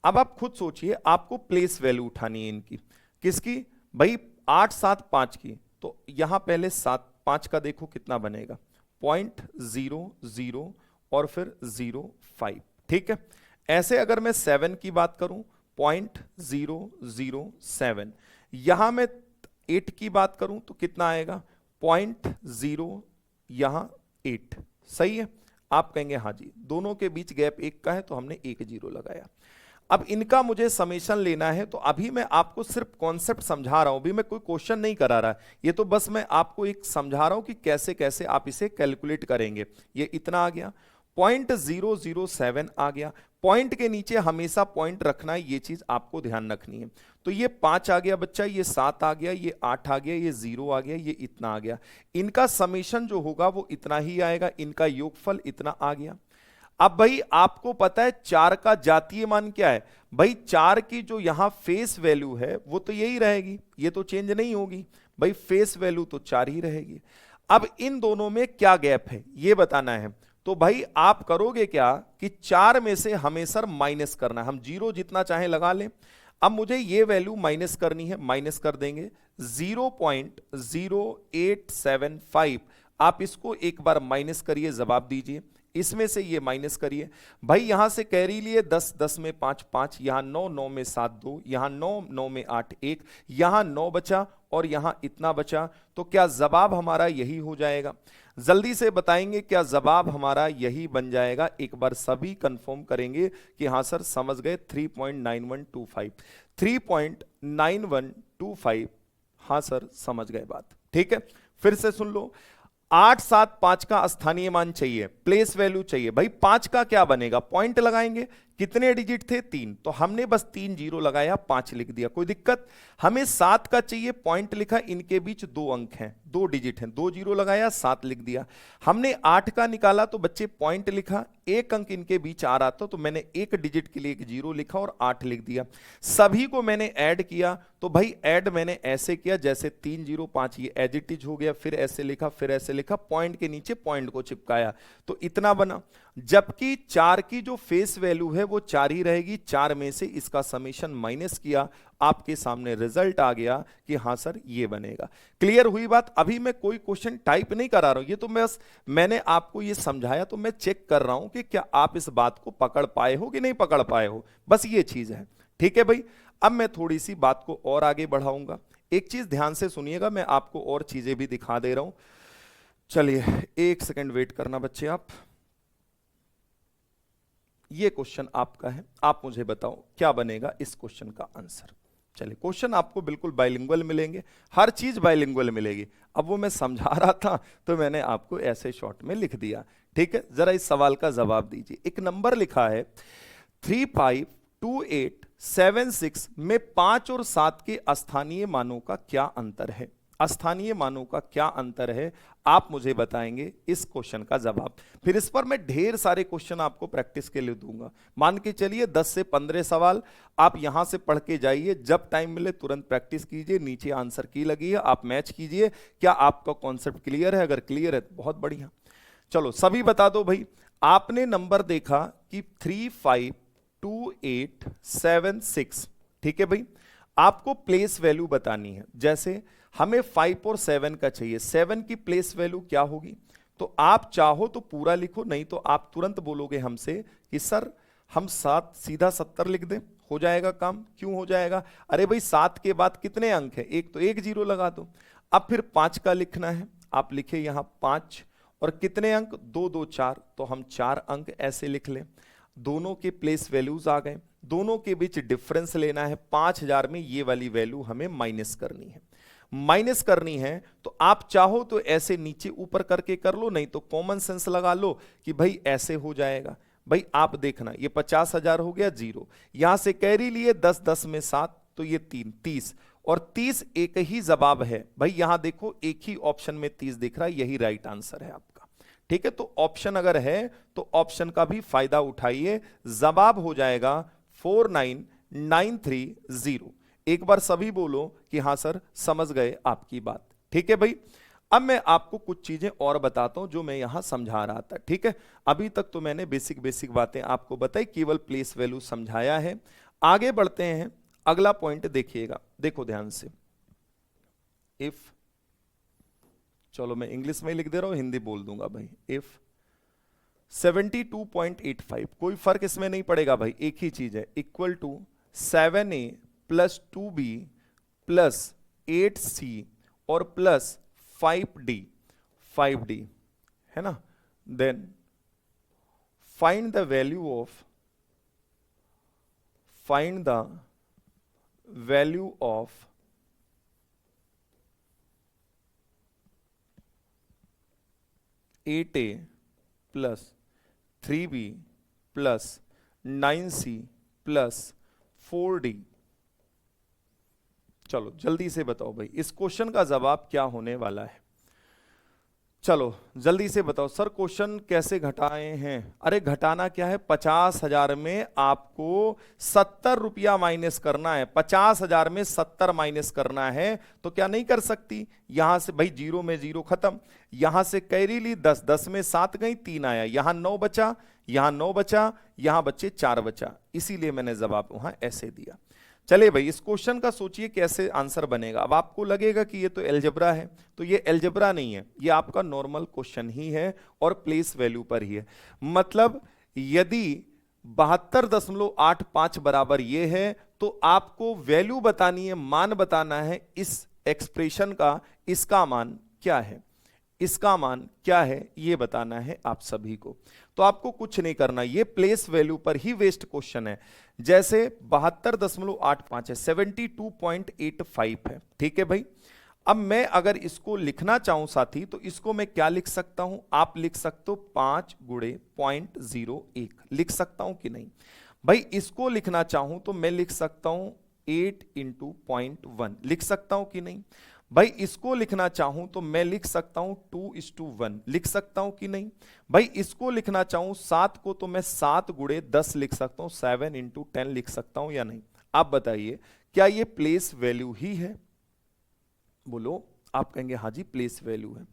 अब आप खुद सोचिए, आपको प्लेस वैल्यू उठानी है इनकी, किसकी भाई, 875 की। तो यहां पहले 5 का देखो कितना बनेगा, 0.00 और फिर 05, ठीक है। ऐसे अगर मैं 7 की बात करूं 0.007, यहां मैं 8 की बात करूं तो कितना आएगा 0.0, यहां 8, सही है। आप कहेंगे हाँ जी, दोनों के बीच गैप 1 का है तो हमने 1 0 लगाया। अब इनका मुझे समेशन लेना है, तो अभी मैं आपको सिर्फ कॉन्सेप्ट समझा रहा हूं, अभी मैं कोई क्वेश्चन नहीं करा रहा, ये तो बस मैं आपको एक समझा रहा हूं कि कैसे कैसे आप इसे कैलकुलेट करेंगे। ये इतना आ गया, 0.007 आ गया, पॉइंट के नीचे हमेशा पॉइंट रखना है, ये चीज आपको ध्यान रखनी है। तो ये 5 आ गया बच्चा, ये 7 आ गया, ये 8 आ गया, ये 0 आ गया, ये इतना आ गया। इनका समेशन जो होगा वो इतना ही आएगा, इनका योगफल इतना आ गया। अब भाई आपको पता है 4 का जातीय मान क्या है, भाई 4 की जो यहां फेस वैल्यू है वो तो यही रहेगी, ये तो चेंज नहीं होगी, भाई फेस वैल्यू तो 4 ही रहेगी। अब इन दोनों में क्या गैप है ये बताना है। तो भाई आप करोगे क्या कि 4 में से हमेशा माइनस करना है, हम 0 जितना चाहे लगा लें। अब मुझे ये वैल्यू माइनस करनी है, माइनस कर देंगे 0.0875। आप इसको एक बार माइनस करिए, जवाब दीजिए, इसमें से ये माइनस करिए। भाई यहां से कैरी लिए 10, 10 में 5 5, यहां 9, 9 में 7 2, यहां 9, 9 में 8 1, यहां 9 बचा और यहां इतना बचा। तो क्या जवाब हमारा यही हो जाएगा? जल्दी से बताएंगे क्या जवाब हमारा यही बन जाएगा? एक बार सभी कंफर्म करेंगे कि हां सर समझ गए। 3.9125, 3.9125, हां सर समझ गए बात, ठीक है। फिर से सुन लो, 8 7 5 का स्थानीय मान चाहिए, प्लेस वैल्यू चाहिए। भाई 5 का क्या बनेगा, पॉइंट लगाएंगे, कितने डिजिट थे 3, तो हमने बस 3 जीरो लगाया, 5 लिख दिया, कोई दिक्कत। हमें 7 का चाहिए, पॉइंट लिखा, इनके बीच 2 अंक हैं, 2 डिजिट हैं, 2 जीरो लगाया, 7 लिख दिया। हमने 8 का निकाला तो बच्चे पॉइंट लिखा, 1 अंक इनके बीच आ रहा था तो मैंने 1 डिजिट के लिए 1 जीरो लिखा और 8 लिख दिया। सभी को मैंने ऐड किया, तो भाई ऐड मैंने ऐसे किया जैसे 3 0 5, ये एज इट इज हो गया, फिर ऐसे लिखा, फिर ऐसे लिखा, पॉइंट के नीचे पॉइंट को चिपकाया, तो इतना बना। जबकि 4 की जो फेस वैल्यू है वो 4 ही रहेगी, 4 में से इसका समेशन माइनस किया, आपके सामने रिजल्ट आ गया कि हां सर ये बनेगा। क्लियर हुई बात? अभी मैं कोई क्वेश्चन टाइप नहीं करा रहा हूं, ये तो बस मैंने आपको ये समझाया, तो मैं चेक कर रहा हूं कि क्या आप इस बात को पकड़ पाए हो कि नहीं पकड़ पाए हो, बस ये चीज है, ठीक है भाई। अब मैं थोड़ी सी बात को और आगे बढ़ाऊंगा, एक चीज ध्यान से सुनिएगा, मैं आपको और चीजें भी दिखा दे रहा हूं। चलिए 1 सेकंड वेट करना बच्चे आप। ये क्वेश्चन आपका है, आप मुझे बताओ क्या बनेगा इस क्वेश्चन का आंसर। चलिए क्वेश्चन आपको बिल्कुल बाइलिंगुअल मिलेंगे, हर चीज बाइलिंगुअल मिलेगी। अब वो मैं समझा रहा था तो मैंने आपको ऐसे शॉर्ट में लिख दिया, ठीक है। जरा इस सवाल का जवाब दीजिए। एक नंबर लिखा है 352876 में 5 और 7 के स्थानीय मानों का क्या अंतर है? स्थानीय मानों का क्या अंतर है, आप मुझे बताएंगे इस क्वेश्चन का जवाब। फिर इस पर मैं ढेर सारे क्वेश्चन आपको प्रैक्टिस के लिए दूंगा, मान के चलिए 10 से 15 सवाल आप यहां से पढ़ के जाइए, जब टाइम मिले तुरंत प्रैक्टिस कीजिए, नीचे आंसर की लगी है आप मैच कीजिए, क्या आपका कॉन्सेप्ट क्लियर है? अगर क्लियर है तो बहुत बढ़िया। चलो सभी बता दो भाई, आपने नंबर देखा कि 352876, ठीक है भाई। आपको प्लेस वैल्यू बतानी है, जैसे हमें 5 और 7 का चाहिए, 7 की प्लेस वैल्यू क्या होगी? तो आप चाहो तो पूरा लिखो, नहीं तो आप तुरंत बोलोगे हमसे कि सर हम 7 सीधा 70 लिख दें, हो जाएगा काम। क्यों हो जाएगा? अरे भाई 7 के बाद कितने अंक है, एक, तो 1 जीरो लगा दो। अब फिर 5 का लिखना है, आप लिखे यहां 5 और कितने अंक, 2 2 4, तो हम 4 अंक ऐसे लिख लें। दोनों के प्लेस वैल्यूज आ गए, दोनों के बीच डिफरेंस लेना है, 5000 में ये वाली वैल्यू हमें माइनस करनी है। माइनस करनी है तो आप चाहो तो ऐसे नीचे ऊपर करके कर लो, नहीं तो कॉमन सेंस लगा लो कि भाई ऐसे हो जाएगा। भाई आप देखना, ये 50,000 हो गया, जीरो, यहां से कैरी लिए 10, 10 में 7, तो ये 3 30, और 30 एक ही जवाब है। भाई यहां देखो एक ही ऑप्शन में 30 दिख रहा है, यही राइट आंसर है आपका, ठीक है। तो ऑप्शन अगर है तो ऑप्शन का भी फायदा उठाइए, जवाब हो जाएगा 49930। एक बार सभी बोलो कि हां सर समझ गए आपकी बात, ठीक है भाई। अब मैं आपको कुछ चीजें और बताता हूं जो मैं यहां समझा रहा था, ठीक है। अभी तक तो मैंने बेसिक बेसिक बातें आपको बताई, केवल प्लेस वैल्यू समझाया है। आगे बढ़ते हैं, अगला पॉइंट देखिएगा, देखो ध्यान से। इफ, चलो मैं इंग्लिश में लिख दे रहा हूं, हिंदी बोल दूंगा भाई। इफ 72.85, कोई फर्क इसमें नहीं पड़ेगा भाई, एक ही चीज है, equal to 7a plus 2b plus 8c और प्लस 5d है ना, then find the value of find the value of eight a plus 3b plus 9c plus 4d। चलो जल्दी से बताओ भाई इस क्वेश्चन का जवाब क्या होने वाला है। चलो जल्दी से बताओ सर क्वेश्चन कैसे घटाए हैं। अरे घटाना क्या है, 50,000 में आपको 70 रुपया माइनस करना है। 50,000 में 70 माइनस करना है तो क्या नहीं कर सकती, यहां से भाई जीरो में जीरो खत्म, यहां से कैरी ली 10, 10 में 7 गई 3 आया, यहां 9 बचा, यहां 9 बचा, यहां बच्चे 4 बचा, इसीलिए मैंने जवाब वहां ऐसे दिया। चलिए भाई इस क्वेश्चन का सोचिए कैसे आंसर बनेगा। अब आपको लगेगा कि ये तो एलजेब्रा है, तो ये एलजेब्रा नहीं है, ये आपका नॉर्मल क्वेश्चन ही है और प्लेस वैल्यू पर ही है। मतलब यदि 72.85 बराबर ये है तो आपको वैल्यू बतानी है, मान बताना है इस एक्सप्रेशन का, इसका मान क्या है, इसका मान क्या है ये बताना है आप सभी को। तो आपको कुछ नहीं करना, ये प्लेस वैल्यू पर ही वेस्ट क्वेश्चन है। जैसे 72.85 है, 72.85 है, ठीक है भाई। अब मैं अगर इसको लिखना चाहूं साथी तो इसको मैं क्या लिख सकता हूं, आप लिख सकते हो 5 गुणे 0.01 लिख सकता हूं कि नहीं भाई। इसको लिखना चाहूं तो मैं लिख सकता हूं 8 इंटू 0.1 लिख सकता हूं कि नहीं भाई। इसको लिखना चाहूं तो मैं लिख सकता हूं 2:1 लिख सकता हूं कि नहीं भाई। इसको लिखना चाहूं 7 को तो मैं 7 गुणे 10 लिख सकता हूं, 7 इंटू 10 लिख सकता हूं या नहीं। आप बताइए क्या ये प्लेस वैल्यू ही है, बोलो। आप कहेंगे हाँ जी प्लेस वैल्यू है।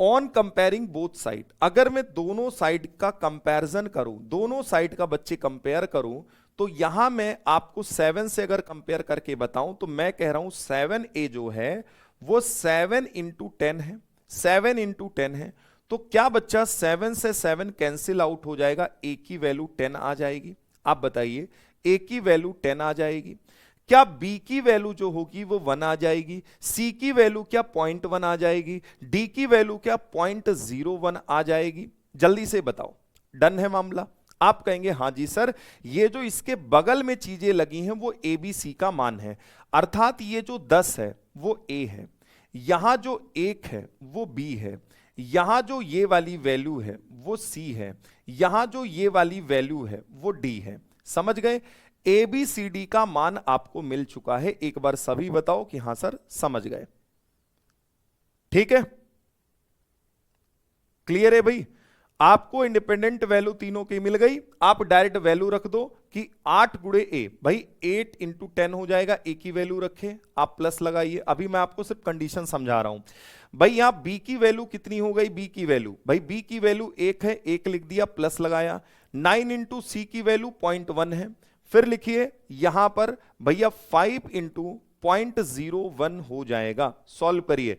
ऑन कंपेयरिंग बोथ साइड, अगर मैं दोनों साइड का कंपैरिजन करूं, दोनों साइड का बच्चे कंपेयर करूं, तो यहां मैं आपको 7 से अगर कंपेयर करके बताऊं तो मैं कह रहा हूं 7a जो है वो 7 इंटू 10 है, 7 इंटू 10 है। तो क्या बच्चा 7 से 7 कैंसिल आउट हो जाएगा, a की वैल्यू 10 आ जाएगी। आप बताइए a की वैल्यू 10 आ जाएगी, क्या b की वैल्यू जो होगी वो 1 आ जाएगी, c की वैल्यू क्या 0.1 आ जाएगी, d की वैल्यू क्या 0.01 आ जाएगी। जल्दी से बताओ, डन है मामला। आप कहेंगे हाँ जी सर, ये जो इसके बगल में चीजें लगी हैं वो ए बी सी का मान है, अर्थात ये जो 10 है वो a है, यहां जो 1 है वो b है, यहां जो ये वाली वैल्यू है वो c है, यहां जो ये वाली वैल्यू है वो d है। समझ गए, ए बी सी डी का मान आपको मिल चुका है। एक बार सभी बताओ कि हां सर समझ गए, ठीक है, क्लियर है भाई। आपको इंडिपेंडेंट वैल्यू तीनों की मिल गई, आप डायरेक्ट वैल्यू रख दो कि 8 गुणे ए, भाई 8 इंटू 10 हो जाएगा, ए की वैल्यू रखे, आप प्लस लगाइए। अभी मैं आपको सिर्फ कंडीशन समझा रहा हूं भाई। यहां बी की वैल्यू कितनी हो गई, बी की वैल्यू, भाई बी की वैल्यू 1 है, 1 लिख दिया, प्लस लगाया। 9 इंटू सी की वैल्यू 0.1 है, फिर लिखिए यहां पर भैया 5 इंटू 0.01 हो जाएगा। सॉल्व करिए,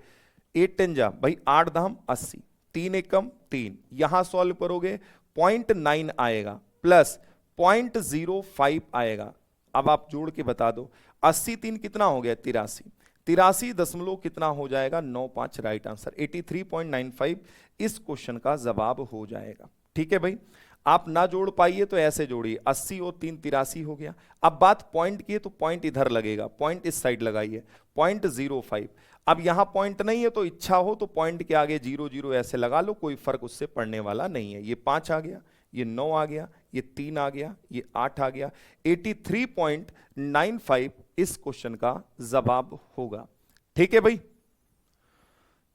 8 10 जा भाई 8 दाम 80, 3 एकम 3, यहां सॉल्व करोगे 0.9 आएगा प्लस 0.05 आएगा। अब आप जोड़ के बता दो, 80 3 कितना हो गया 83, 83 दशमलव कितना हो जाएगा 95, राइट आंसर 83.95 इस क्वेश्चन का जवाब हो जाएगा। ठीक है भाई, आप ना जोड़ पाइए तो ऐसे जोड़िए, 80 और 3 83 हो गया। अब बात पॉइंट की है तो पॉइंट इधर लगेगा, पॉइंट इस साइड लगाइए, 0.05। अब यहां पॉइंट नहीं है तो इच्छा हो तो पॉइंट के आगे 0 0 ऐसे लगा लो, कोई फर्क उससे पड़ने वाला नहीं है। ये 5 आ गया, ये 9 आ गया, ये 3 आ गया, ये 8 आ गया, 83.95 इस क्वेश्चन का जवाब होगा। ठीक है भाई,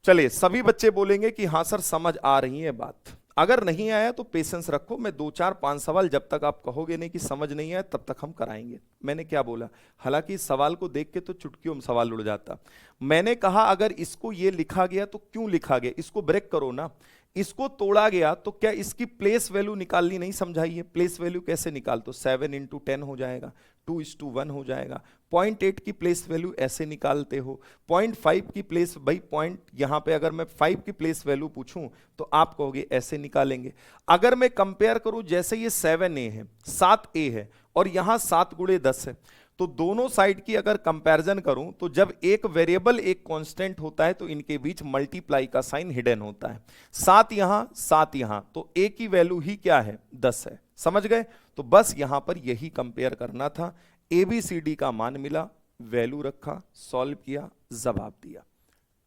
चलिए सभी बच्चे बोलेंगे कि हां सर समझ आ रही है बात। अगर नहीं आया तो पेशेंस रखो, मैं 2 4 5 सवाल जब तक आप कहोगे नहीं कि समझ नहीं आया तब तक हम कराएंगे। मैंने क्या बोला, हालांकि इस सवाल को देख के तो चुटकियों में सवाल उड़ जाता। मैंने कहा अगर इसको ये लिखा गया तो क्यों लिखा गया, इसको ब्रेक करो ना। इसको तोड़ा गया तो क्या इसकी प्लेस वैल्यू निकालनी नहीं समझाइए। प्लेस वैल्यू कैसे निकाल, तो 7 इंटू 10 हो जाएगा, 2:1 हो जाएगा। 0.8 की प्लेस वैल्यू ऐसे निकालते हो, 0.5 की प्लेस, भाई पॉइंट यहां पे अगर मैं 5 की प्लेस वैल्यू पूछूं तो आप कहोगे ऐसे निकालेंगे। अगर मैं कंपेयर करूं, जैसे ये 7a है, 7a है और यहां 7 गुणे 10 है, तो दोनों साइड की अगर कंपैरिजन करूं तो जब एक वेरिएबल एक कांस्टेंट होता है तो इनके बीच मल्टीप्लाई का साइन हिडन होता है। 7 यहां, तो a की वैल्यू ही क्या है, 10 है। समझ गए? तो बस यहां पर यही कंपेयर करना था। ABCD का मान मिला, वैल्यू रखा, सॉल्व किया, जवाब दिया।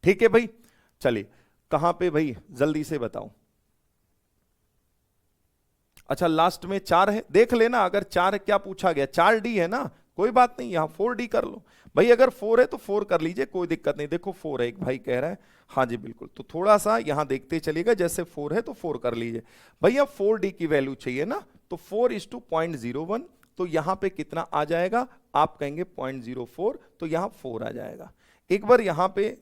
ठीक है भाई, चलिए कहां पे भाई जल्दी से बताओ। अच्छा लास्ट में 4 है, देख लेना अगर 4 क्या पूछा गया, 4D है ना, कोई बात नहीं, यहां 4D कर लो भाई। अगर 4 है तो 4 कर लीजिए, कोई दिक्कत नहीं। देखो 4 है, एक भाई कह रहा है, हाँ जी बिल्कुल। तो थोड़ा सा यहां देखते चलिएगा, जैसे 4 है तो 4 कर लीजिए भैया। 4D की वैल्यू चाहिए ना, तो 4:0.01, तो यहां पे कितना आ जाएगा, आप कहेंगे 0.04, तो यहां 4 आ जाएगा। एक बार यहां पे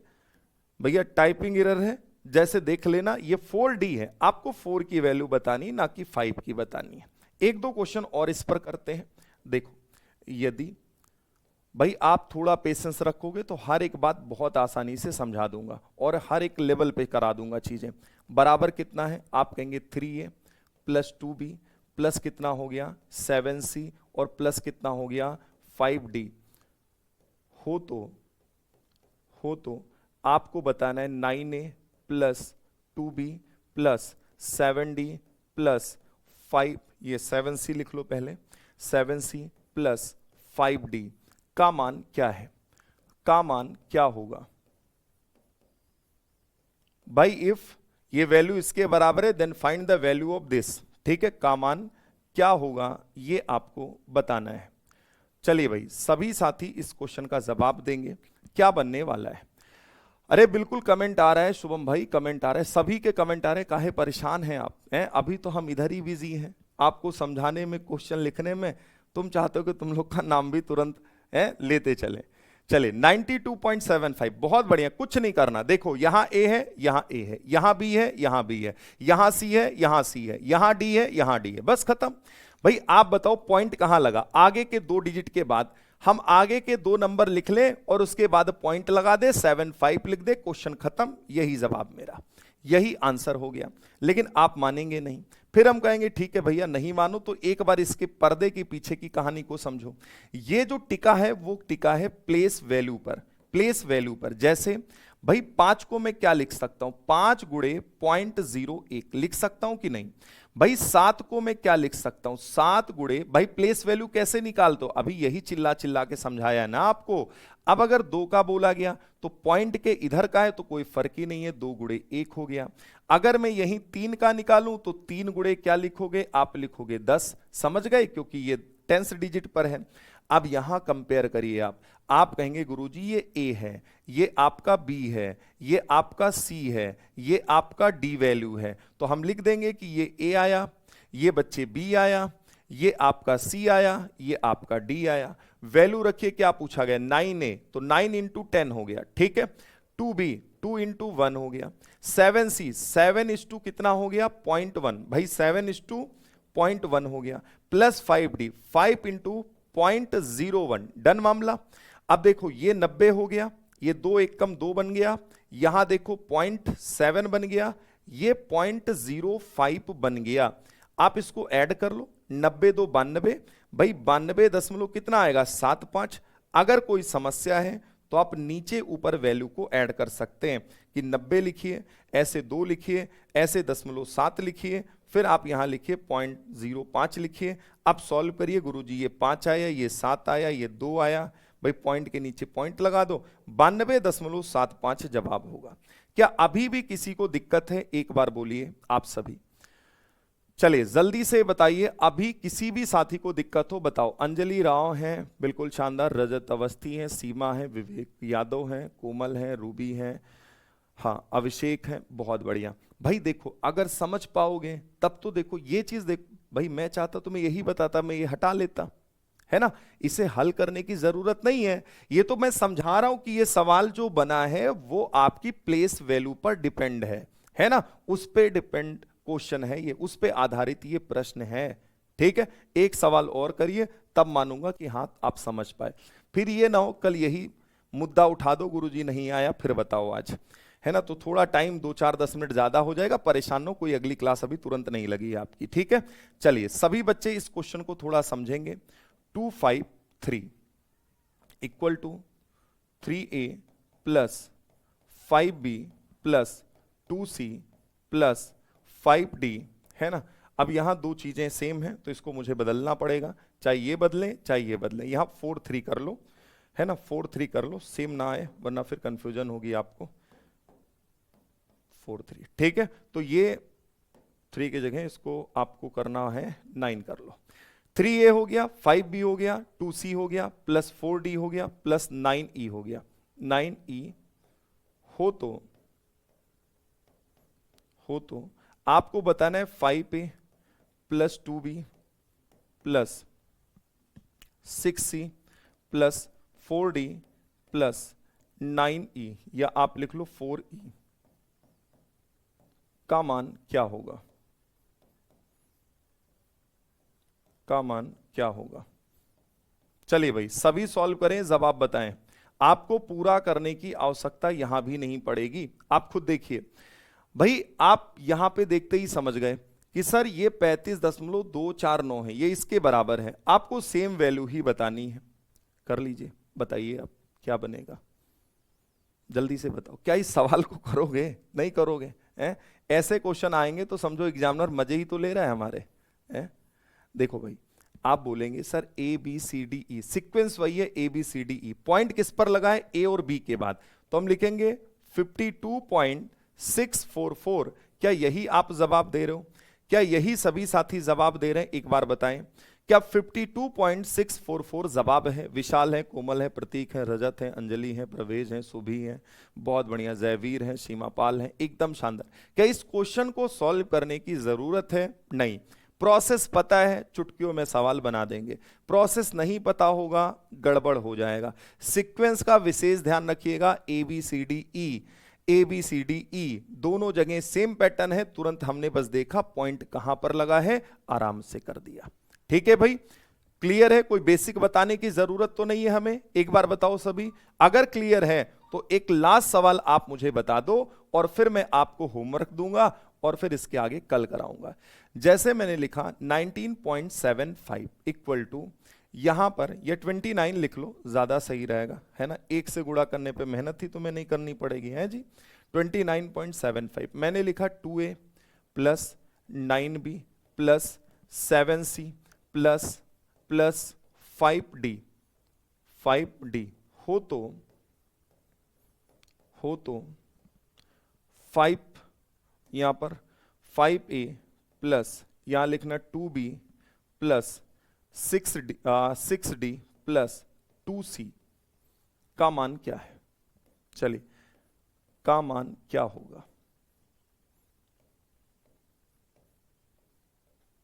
भैया टाइपिंग एरर है, जैसे देख लेना, ये 4D है, आपको 4 की वैल्यू बतानी ना कि 5 की बतानी है। एक दो क्वेश्चन और इस पर करते हैं। देखो यदि भाई आप थोड़ा पेशेंस रखोगे तो हर एक बात बहुत आसानी से समझा दूंगा और हर एक लेवल पे करा दूंगा चीजें। बराबर कितना है, आप कहेंगे 3A प्लस 2B प्लस कितना हो गया 7C और प्लस कितना हो गया 5D। हो तो आपको बताना है 9A plus 2B plus 7D plus 5, ये 7C लिख लो पहले, 7C प्लस 5D का मान क्या है, का मान क्या होगा भाई। इफ ये वैल्यू इसके बराबर है then find the value of this. ठीक है, का मान क्या होगा ये आपको बताना है। चलिए भाई सभी साथी इस क्वेश्चन का जवाब देंगे, क्या बनने वाला है। अरे बिल्कुल कमेंट आ रहा है शुभम भाई, कमेंट आ रहा है, सभी के कमेंट आ रहे हैं। काहे परेशान हैं आप हैं, अभी तो हम इधर ही बिजी हैं आपको समझाने में, क्वेश्चन लिखने में। तुम चाहते हो कि तुम लोग का नाम भी तुरंत लेते चले। चले 92.75, बहुत बढ़िया, कुछ नहीं करना। देखो यहां A है, यहां A है, यहां B है, यहां B है, यहां C है, यहां C है, यहां D है, यहां D है, बस खत्म। भाई आप बताओ पॉइंट कहां लगा, आगे के 2 डिजिट के बाद हम आगे के 2 नंबर लिख लें और उसके बाद पॉइंट लगा दे, 75 लिख दे, क्वेश्चन खत्म। यही जवाब मेरा, यही आंसर हो गया। लेकिन आप मानेंगे नहीं, फिर हम कहेंगे ठीक है भैया नहीं मानो तो एक बार इसके पर्दे के पीछे की कहानी को समझो। ये जो टिका है वो टिका है प्लेस वैल्यू पर, प्लेस वैल्यू पर। जैसे भाई 5 को मैं क्या लिख सकता हूं, 5 गुणे 0.01 लिख सकता हूं कि नहीं। भाई 7 को मैं क्या लिख सकता हूं, 7 गुणे, भाई प्लेस वैल्यू कैसे निकालते हो, अभी यही चिल्ला चिल्ला के समझाया है ना आपको। अब अगर 2 का बोला गया तो पॉइंट के इधर का है तो कोई फर्क ही नहीं है, 2 गुणे 1 हो गया। अगर मैं यही 3 का निकालूं तो 3 गुणे क्या लिखोगे, आप लिखोगे 10। समझ गए, क्योंकि ये 10th डिजिट पर है। अब यहां कंपेयर करिए आप कहेंगे गुरुजी ये A है, ये आपका B है, ये आपका C है, ये आपका D वैल्यू है, तो हम लिख देंगे कि ये A आया, ये बच्चे B आया, ये आपका C आया, ये आपका D आया। वैल्यू रखिए, क्या पूछा गया 9A, तो 9 इंटू 10 हो गया। ठीक है, 2B 2 इंटू 1 हो गया, 7C 7 इस टू कितना हो गया 0.1, भाई 7 इस टू 0.1 हो गया, प्लस 5D 5 इंटू 0.01, डन मामला। अब देखो ये 90 हो गया, ये 2 एकम 2 बन गया, यहां देखो 0.7 बन गया, ये 0.05 बन गया। आप इसको ऐड कर लो, 90 2 92, भाई 92 दशमलव कितना आएगा 75। अगर कोई समस्या है तो आप नीचे ऊपर वैल्यू को ऐड कर सकते हैं कि 90 लिखिए, ऐसे 2 लिखिए, ऐसे 0.7 लिखिए, फिर आप यहां लिखिए 0.05 लिखिए। अब सॉल्व करिए, गुरुजी ये 5 आया, ये 7 आया, ये 2 आया, भाई पॉइंट के नीचे पॉइंट लगा दो, 92.75 जवाब होगा। क्या अभी भी किसी को दिक्कत है, एक बार बोलिए आप सभी। चलिए जल्दी से बताइए, अभी किसी भी साथी को दिक्कत हो बताओ। अंजलि राव हैं, बिल्कुल शानदार, रजत अवस्थी हैं, सीमा है, विवेक यादव हैं, कोमल हैं, रूबी हैं, हाँ अभिषेक हैं, बहुत बढ़िया। भाई देखो अगर समझ पाओगे तब तो देखो ये चीज देख, भाई मैं चाहता तो मैं यही बताता, मैं ये हटा लेता, है ना, इसे हल करने की जरूरत नहीं है। ये तो मैं समझा रहा हूं कि ये सवाल जो बना है वो आपकी प्लेस वैल्यू पर डिपेंड है ना, उस पे डिपेंड क्वेश्चन है ये, उस पे आधारित ये प्रश्न है। ठीक है, एक सवाल और करिए तब मानूंगा कि हाँ आप समझ पाए। फिर ये ना हो कल यही मुद्दा उठा दो, गुरुजी नहीं आया फिर बताओ आज, है ना। तो थोड़ा टाइम 2-4-10 मिनट ज्यादा हो जाएगा, परेशान हो, कोई अगली क्लास अभी तुरंत नहीं लगी आपकी। ठीक है, चलिए सभी बच्चे इस क्वेश्चन को थोड़ा समझेंगे। 253 equal to 3a plus 5b plus 2c plus 5d, है ना। अब यहां दो चीजें सेम हैं तो इसको मुझे बदलना पड़ेगा, चाहे ये बदले चाहे ये बदले। यहां 4 3 कर लो, है ना, 4 3 कर लो, सेम ना आए वरना फिर कंफ्यूजन होगी आपको। 4 3 ठीक है, तो ये 3 की जगह इसको आपको करना है 9 कर लो। 3a हो गया, 5b हो गया, 2c हो गया, प्लस 4d हो गया, प्लस 9e हो गया। 9e हो तो आपको बताना है 5a plus 2b plus 6c plus 4d plus 9e, या आप लिख लो 4e का मान क्या होगा, का मान क्या होगा। चलिए भाई सभी सॉल्व करें, जवाब बताएं। आपको पूरा करने की आवश्यकता यहां भी नहीं पड़ेगी, आप खुद देखिए भाई। आप यहां पे देखते ही समझ गए कि सर ये 35.249 है, ये इसके बराबर है। आपको सेम वैल्यू ही बतानी है, कर लीजिए, बताइए अब क्या बनेगा, जल्दी से बताओ। क्या इस सवाल को करोगे, नहीं करोगे? ऐसे क्वेश्चन आएंगे तो समझो एग्जामिनर मजे ही तो ले रहा है हमारे। देखो भाई, आप बोलेंगे sir A B C D E, sequence वही है A B C D E, point किस पर लगा है, ए और बी के बाद, तो हम लिखेंगे 52.644। क्या यही आप जवाब दे रहे हो? क्या यही सभी साथी जवाब दे रहे हैं? एक बार बताएं, क्या 52.644 जवाब है? विशाल है, कोमल है, प्रतीक है, रजत है, अंजलि है, प्रवेश है, सुभी है, बहुत बढ़िया, जयवीर है, सीमापाल है, एकदम शानदार। क्या इस क्वेश्चन को सॉल्व करने की जरूरत है? नहीं। प्रोसेस पता है, चुटकियों में सवाल बना देंगे। प्रोसेस नहीं पता होगा, गड़बड़ हो जाएगा। सीक्वेंस का विशेष ध्यान रखिएगा, A B C D E, A B C D E दोनों जगह सेम पैटर्न है। तुरंत हमने बस देखा पॉइंट कहां पर लगा है, आराम से कर दिया। ठीक है भाई, क्लियर है? कोई बेसिक बताने की जरूरत तो नहीं है हमें? एक बार बताओ सभी, अगर क्लियर है तो एक लास्ट सवाल आप मुझे बता दो और फिर मैं आपको होमवर्क दूंगा और फिर इसके आगे कल कराऊंगा। जैसे मैंने लिखा 19.75 इक्वल टू, यहां पर ये 29 लिख लो, ज्यादा सही रहेगा, है ना। एक से गुणा करने पे मेहनत ही तुम्हें नहीं करनी पड़ेगी, है जी। 29.75 मैंने लिखा 2a plus 9b plus 7c plus 5d, 5d हो तो 5, यहां पर 5a प्लस यहां लिखना 2b plus 6d plus 2c का मान क्या है? चलिए, का मान क्या होगा,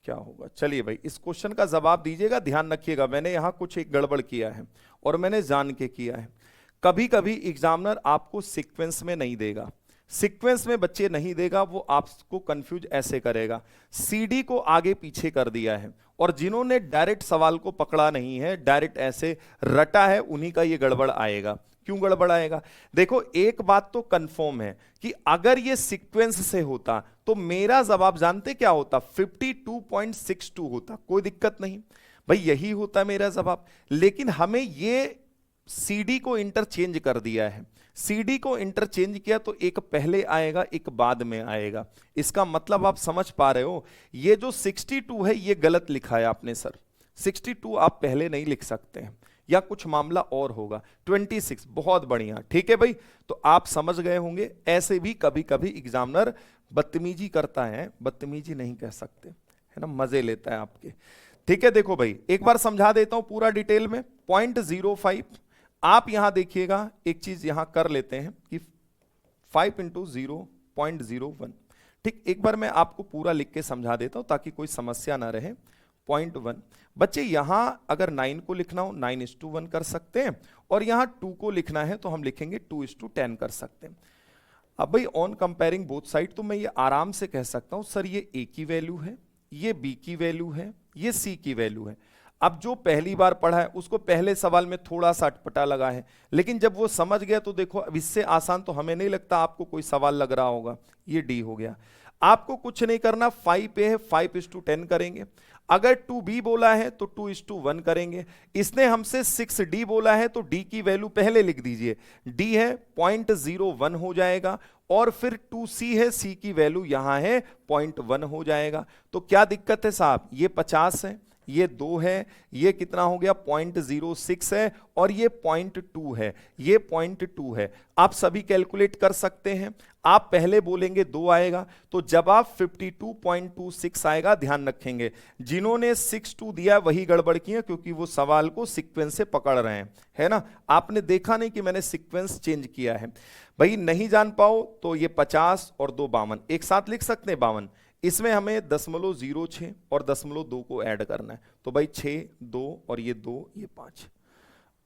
क्या होगा? चलिए भाई, इस क्वेश्चन का जवाब दीजिएगा। ध्यान रखिएगा, मैंने यहां कुछ एक गड़बड़ किया है और मैंने जान के किया है। कभी कभी एग्जामिनर आपको सीक्वेंस में नहीं देगा, सीक्वेंस में बच्चे नहीं देगा, वो आपको कंफ्यूज ऐसे करेगा। सीडी को आगे पीछे कर दिया है और जिन्होंने डायरेक्ट सवाल को पकड़ा नहीं है, डायरेक्ट ऐसे रटा है, उन्हीं का ये गड़बड़ आएगा। क्यों गड़बड़ आएगा? देखो, एक बात तो कंफर्म है कि अगर ये सीक्वेंस से होता तो मेरा जवाब जानते क्या होता? 52.62 होता, कोई दिक्कत नहीं भाई, यही होता मेरा जवाब। लेकिन हमें ये सीडी को इंटरचेंज कर दिया है। सीडी को इंटरचेंज किया तो एक पहले आएगा, एक बाद में आएगा। इसका मतलब आप समझ पा रहे हो, ये जो 62 है ये गलत लिखा है आपने सर। 62 आप पहले नहीं लिख सकते हैं, या कुछ मामला और होगा। 26, बहुत बढ़िया, ठीक है भाई। तो आप समझ गए होंगे। ऐसे भी कभी कभी एग्जामिनर बदतमीजी करता है, बदतमीजी नहीं कह सकते, है ना, मजे लेता है आपके। ठीक है, देखो भाई एक बार समझा देता हूं पूरा डिटेल में। 0.05 आप यहां देखिएगा, एक चीज यहां कर लेते हैं कि 5 × 0.01, ठीक। एक बार मैं आपको पूरा लिख के समझा देता हूं ताकि कोई समस्या ना रहे। 0.1 बच्चे, यहां अगर 9 को लिखना हो 9:1 कर सकते हैं, और यहां 2 को लिखना है तो हम लिखेंगे 2:10 कर सकते हैं। अब भाई ऑन कंपेयरिंग बोथ साइड तो मैं ये आराम से कह सकता हूं सर ये A की वैल्यू है, ये B की वैल्यू है, ये C की वैल्यू है। अब जो पहली बार पढ़ा है उसको पहले सवाल में थोड़ा सा अटपटा लगा है, लेकिन जब वो समझ गया तो देखो अब इससे आसान तो हमें नहीं लगता आपको कोई सवाल लग रहा होगा। ये D हो गया। आपको कुछ नहीं करना, 5 पे है 5:10 करेंगे। अगर 2b बोला है तो 2:1 करेंगे। इसने हमसे 6d बोला है तो d की वैल्यू पहले लिख दीजिए, d है 0.01 हो जाएगा, और फिर 2c है, c की वैल्यू यहां है 0.1 हो जाएगा। तो क्या दिक्कत है साहब, ये 50 है, ये 2 है, ये कितना हो गया 0.06 है, और ये 0.2 है, ये 0.2 है। आप सभी कैलकुलेट कर सकते हैं। आप पहले बोलेंगे 2 आएगा, तो जब आप 52.26 आएगा, ध्यान रखेंगे जिन्होंने 6-2 दिया वही गड़बड़ किए, क्योंकि वो सवाल को सीक्वेंस से पकड़ रहे हैं, है ना। आपने देखा नहीं कि मैंने सीक्वेंस चेंज किया है। भाई नहीं जान पाओ तो ये 50 और 2 52 एक साथ लिख सकते हैं 52। इसमें हमें 0.06 और 0.2 को ऐड करना है, तो भाई 6 2 और ये 2 ये 5।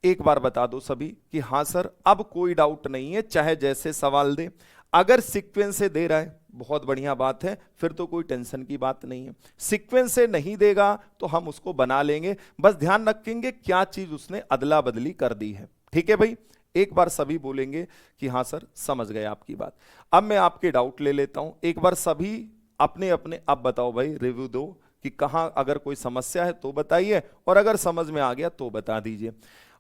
एक बार बता दो सभी कि हाँ सर, अब कोई डाउट नहीं है, चाहे जैसे सवाल दे। अगर सीक्वेंस से दे रहा है बहुत बढ़िया बात है, फिर तो कोई टेंशन की बात नहीं है। सीक्वेंस से नहीं देगा तो हम उसको बना लेंगे, बस ध्यान रखेंगे क्या चीज उसने अदला बदली कर दी है। ठीक है भाई, एक बार सभी बोलेंगे कि हाँ सर समझ गए आपकी बात। अब मैं आपके डाउट ले लेता हूं, एक बार सभी अपने अपने अब बताओ भाई, रिव्यू दो कि कहां अगर कोई समस्या है तो बताइए, और अगर समझ में आ गया तो बता दीजिए।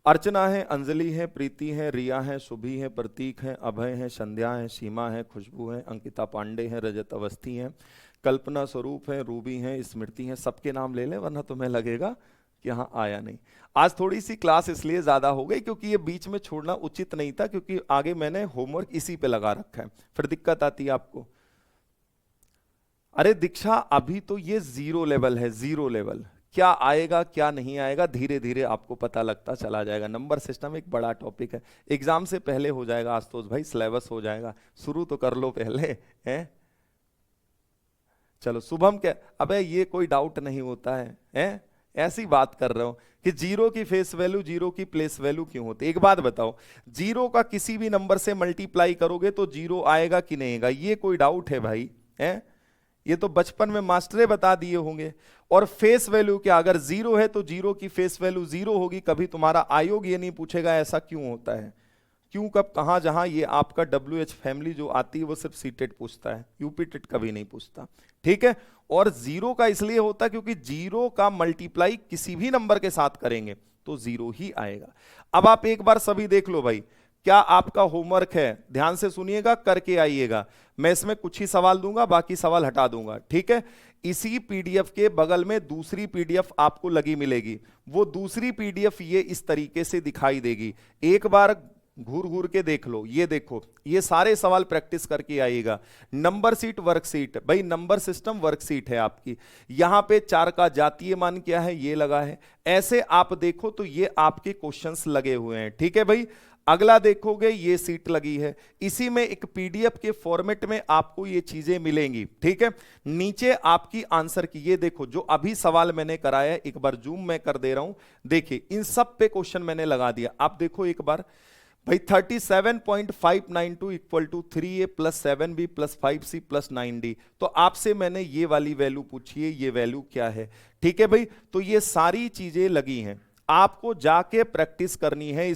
अर्चना है, अंजलि है, प्रीति है, रिया है, शुभी है, प्रतीक है, अभय है, संध्या है, सीमा है, खुशबू है, अंकिता पांडे है, रजत अवस्थी है, कल्पना स्वरूप है, रूबी है, स्मृति है। सबके नाम ले लें वरना तुम्हें लगेगा कि हाँ आया नहीं। आज थोड़ी सी क्लास इसलिए ज्यादा हो गई क्योंकि ये बीच में छोड़ना उचित नहीं था, क्योंकि आगे मैंने होमवर्क इसी पे लगा रखा है, फिर दिक्कत आती है आपको। अरे दीक्षा, अभी तो ये 0 लेवल है, 0 लेवल। क्या आएगा क्या नहीं आएगा धीरे धीरे आपको पता लगता चला जाएगा। नंबर सिस्टम एक बड़ा टॉपिक है, एग्जाम से पहले हो जाएगा आशुतोष भाई, सिलेबस हो जाएगा, शुरू तो कर लो पहले हैं। चलो शुभम, क्या अबे ये कोई डाउट नहीं होता है? ऐसी बात कर रहा हूं कि 0 की फेस वैल्यू 0 की प्लेस वैल्यू क्यों होती है। एक बात बताओ, 0 का किसी भी नंबर से मल्टीप्लाई करोगे तो 0 आएगा कि नहीं आएगा, ये कोई डाउट है भाई? है ये तो बचपन में मास्टरे बता दिए होंगे। और फेस वैल्यू क्या, अगर 0 है तो 0 की फेस वैल्यू 0 होगी। कभी तुम्हारा आयोग ये नहीं पूछेगा ऐसा क्यों होता है, क्यों कब कहां जहां। ये आपका WH फैमिली जो आती है वो सिर्फ सीटेट पूछता है, यूपी टेट कभी नहीं पूछता। ठीक है, और 0 का इसलिए होता है क्योंकि 0 का मल्टीप्लाई किसी भी नंबर के साथ करेंगे तो 0 ही आएगा। अब आप एक बार सभी देख लो भाई, क्या आपका होमवर्क है, ध्यान से सुनिएगा, करके आइएगा। मैं इसमें कुछ ही सवाल दूंगा, बाकी सवाल हटा दूंगा। ठीक है, इसी पीडीएफ के बगल में दूसरी पीडीएफ आपको लगी मिलेगी। वो दूसरी पीडीएफ ये इस तरीके से दिखाई देगी, एक बार घूर घूर के देख लो। ये देखो, ये सारे सवाल प्रैक्टिस करके आइएगा। नंबर सीट वर्कशीट, भाई नंबर सिस्टम वर्कशीट है आपकी। यहां पे 4 का जातीय मान क्या है ये लगा है। ऐसे आप देखो तो ये आपके क्वेश्चंस लगे हुए हैं। ठीक है भाई, अगला देखोगे ये सीट लगी है, इसी में एक पीडीएफ के फॉर्मेट में आपको ये चीजें मिलेंगी। ठीक है, नीचे आपकी आंसर की, ये देखो जो अभी सवाल मैंने कराया है, एक बार जूम मैं कर दे रहा हूं, देखिए इन सब पे क्वेश्चन मैंने लगा दिया। आप देखो एक बार भाई, 37.592 equal to 3a plus 7b plus 5c plus 9d। तो आपसे मैंने ये वाली वैल्यू पूछी है, ये वैल्यू क्या है। ठीक है भाई, तो ये सारी चीजें लगी हैं, आपको जाके प्रैक्टिस करनी है।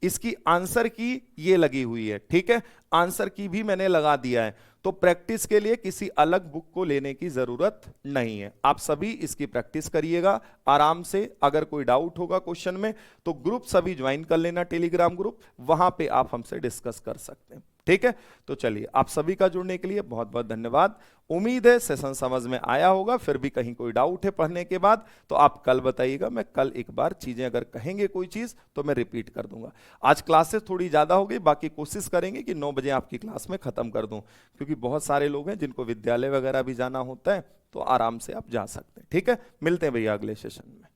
इसकी आंसर की ये लगी हुई है। ठीक है, आंसर की भी मैंने लगा दिया है, तो प्रैक्टिस के लिए किसी अलग बुक को लेने की जरूरत नहीं है। आप सभी इसकी प्रैक्टिस करिएगा आराम से। अगर कोई डाउट होगा क्वेश्चन में तो ग्रुप सभी ज्वाइन कर लेना, टेलीग्राम ग्रुप, वहां पे आप हमसे डिस्कस कर सकते हैं। ठीक है, तो चलिए आप सभी का जुड़ने के लिए बहुत बहुत धन्यवाद। उम्मीद है सेशन समझ में आया होगा। फिर भी कहीं कोई डाउट है पढ़ने के बाद तो आप कल बताइएगा, मैं कल एक बार चीजें अगर कहेंगे कोई चीज तो मैं रिपीट कर दूंगा। आज क्लासेस थोड़ी ज्यादा हो गई, बाकी कोशिश करेंगे कि 9 बजे आपकी क्लास में खत्म कर दूं, क्योंकि बहुत सारे लोग हैं जिनको विद्यालय वगैरह भी जाना होता है, तो आराम से आप जा सकते हैं। ठीक है, मिलते हैं भैया अगले सेशन में।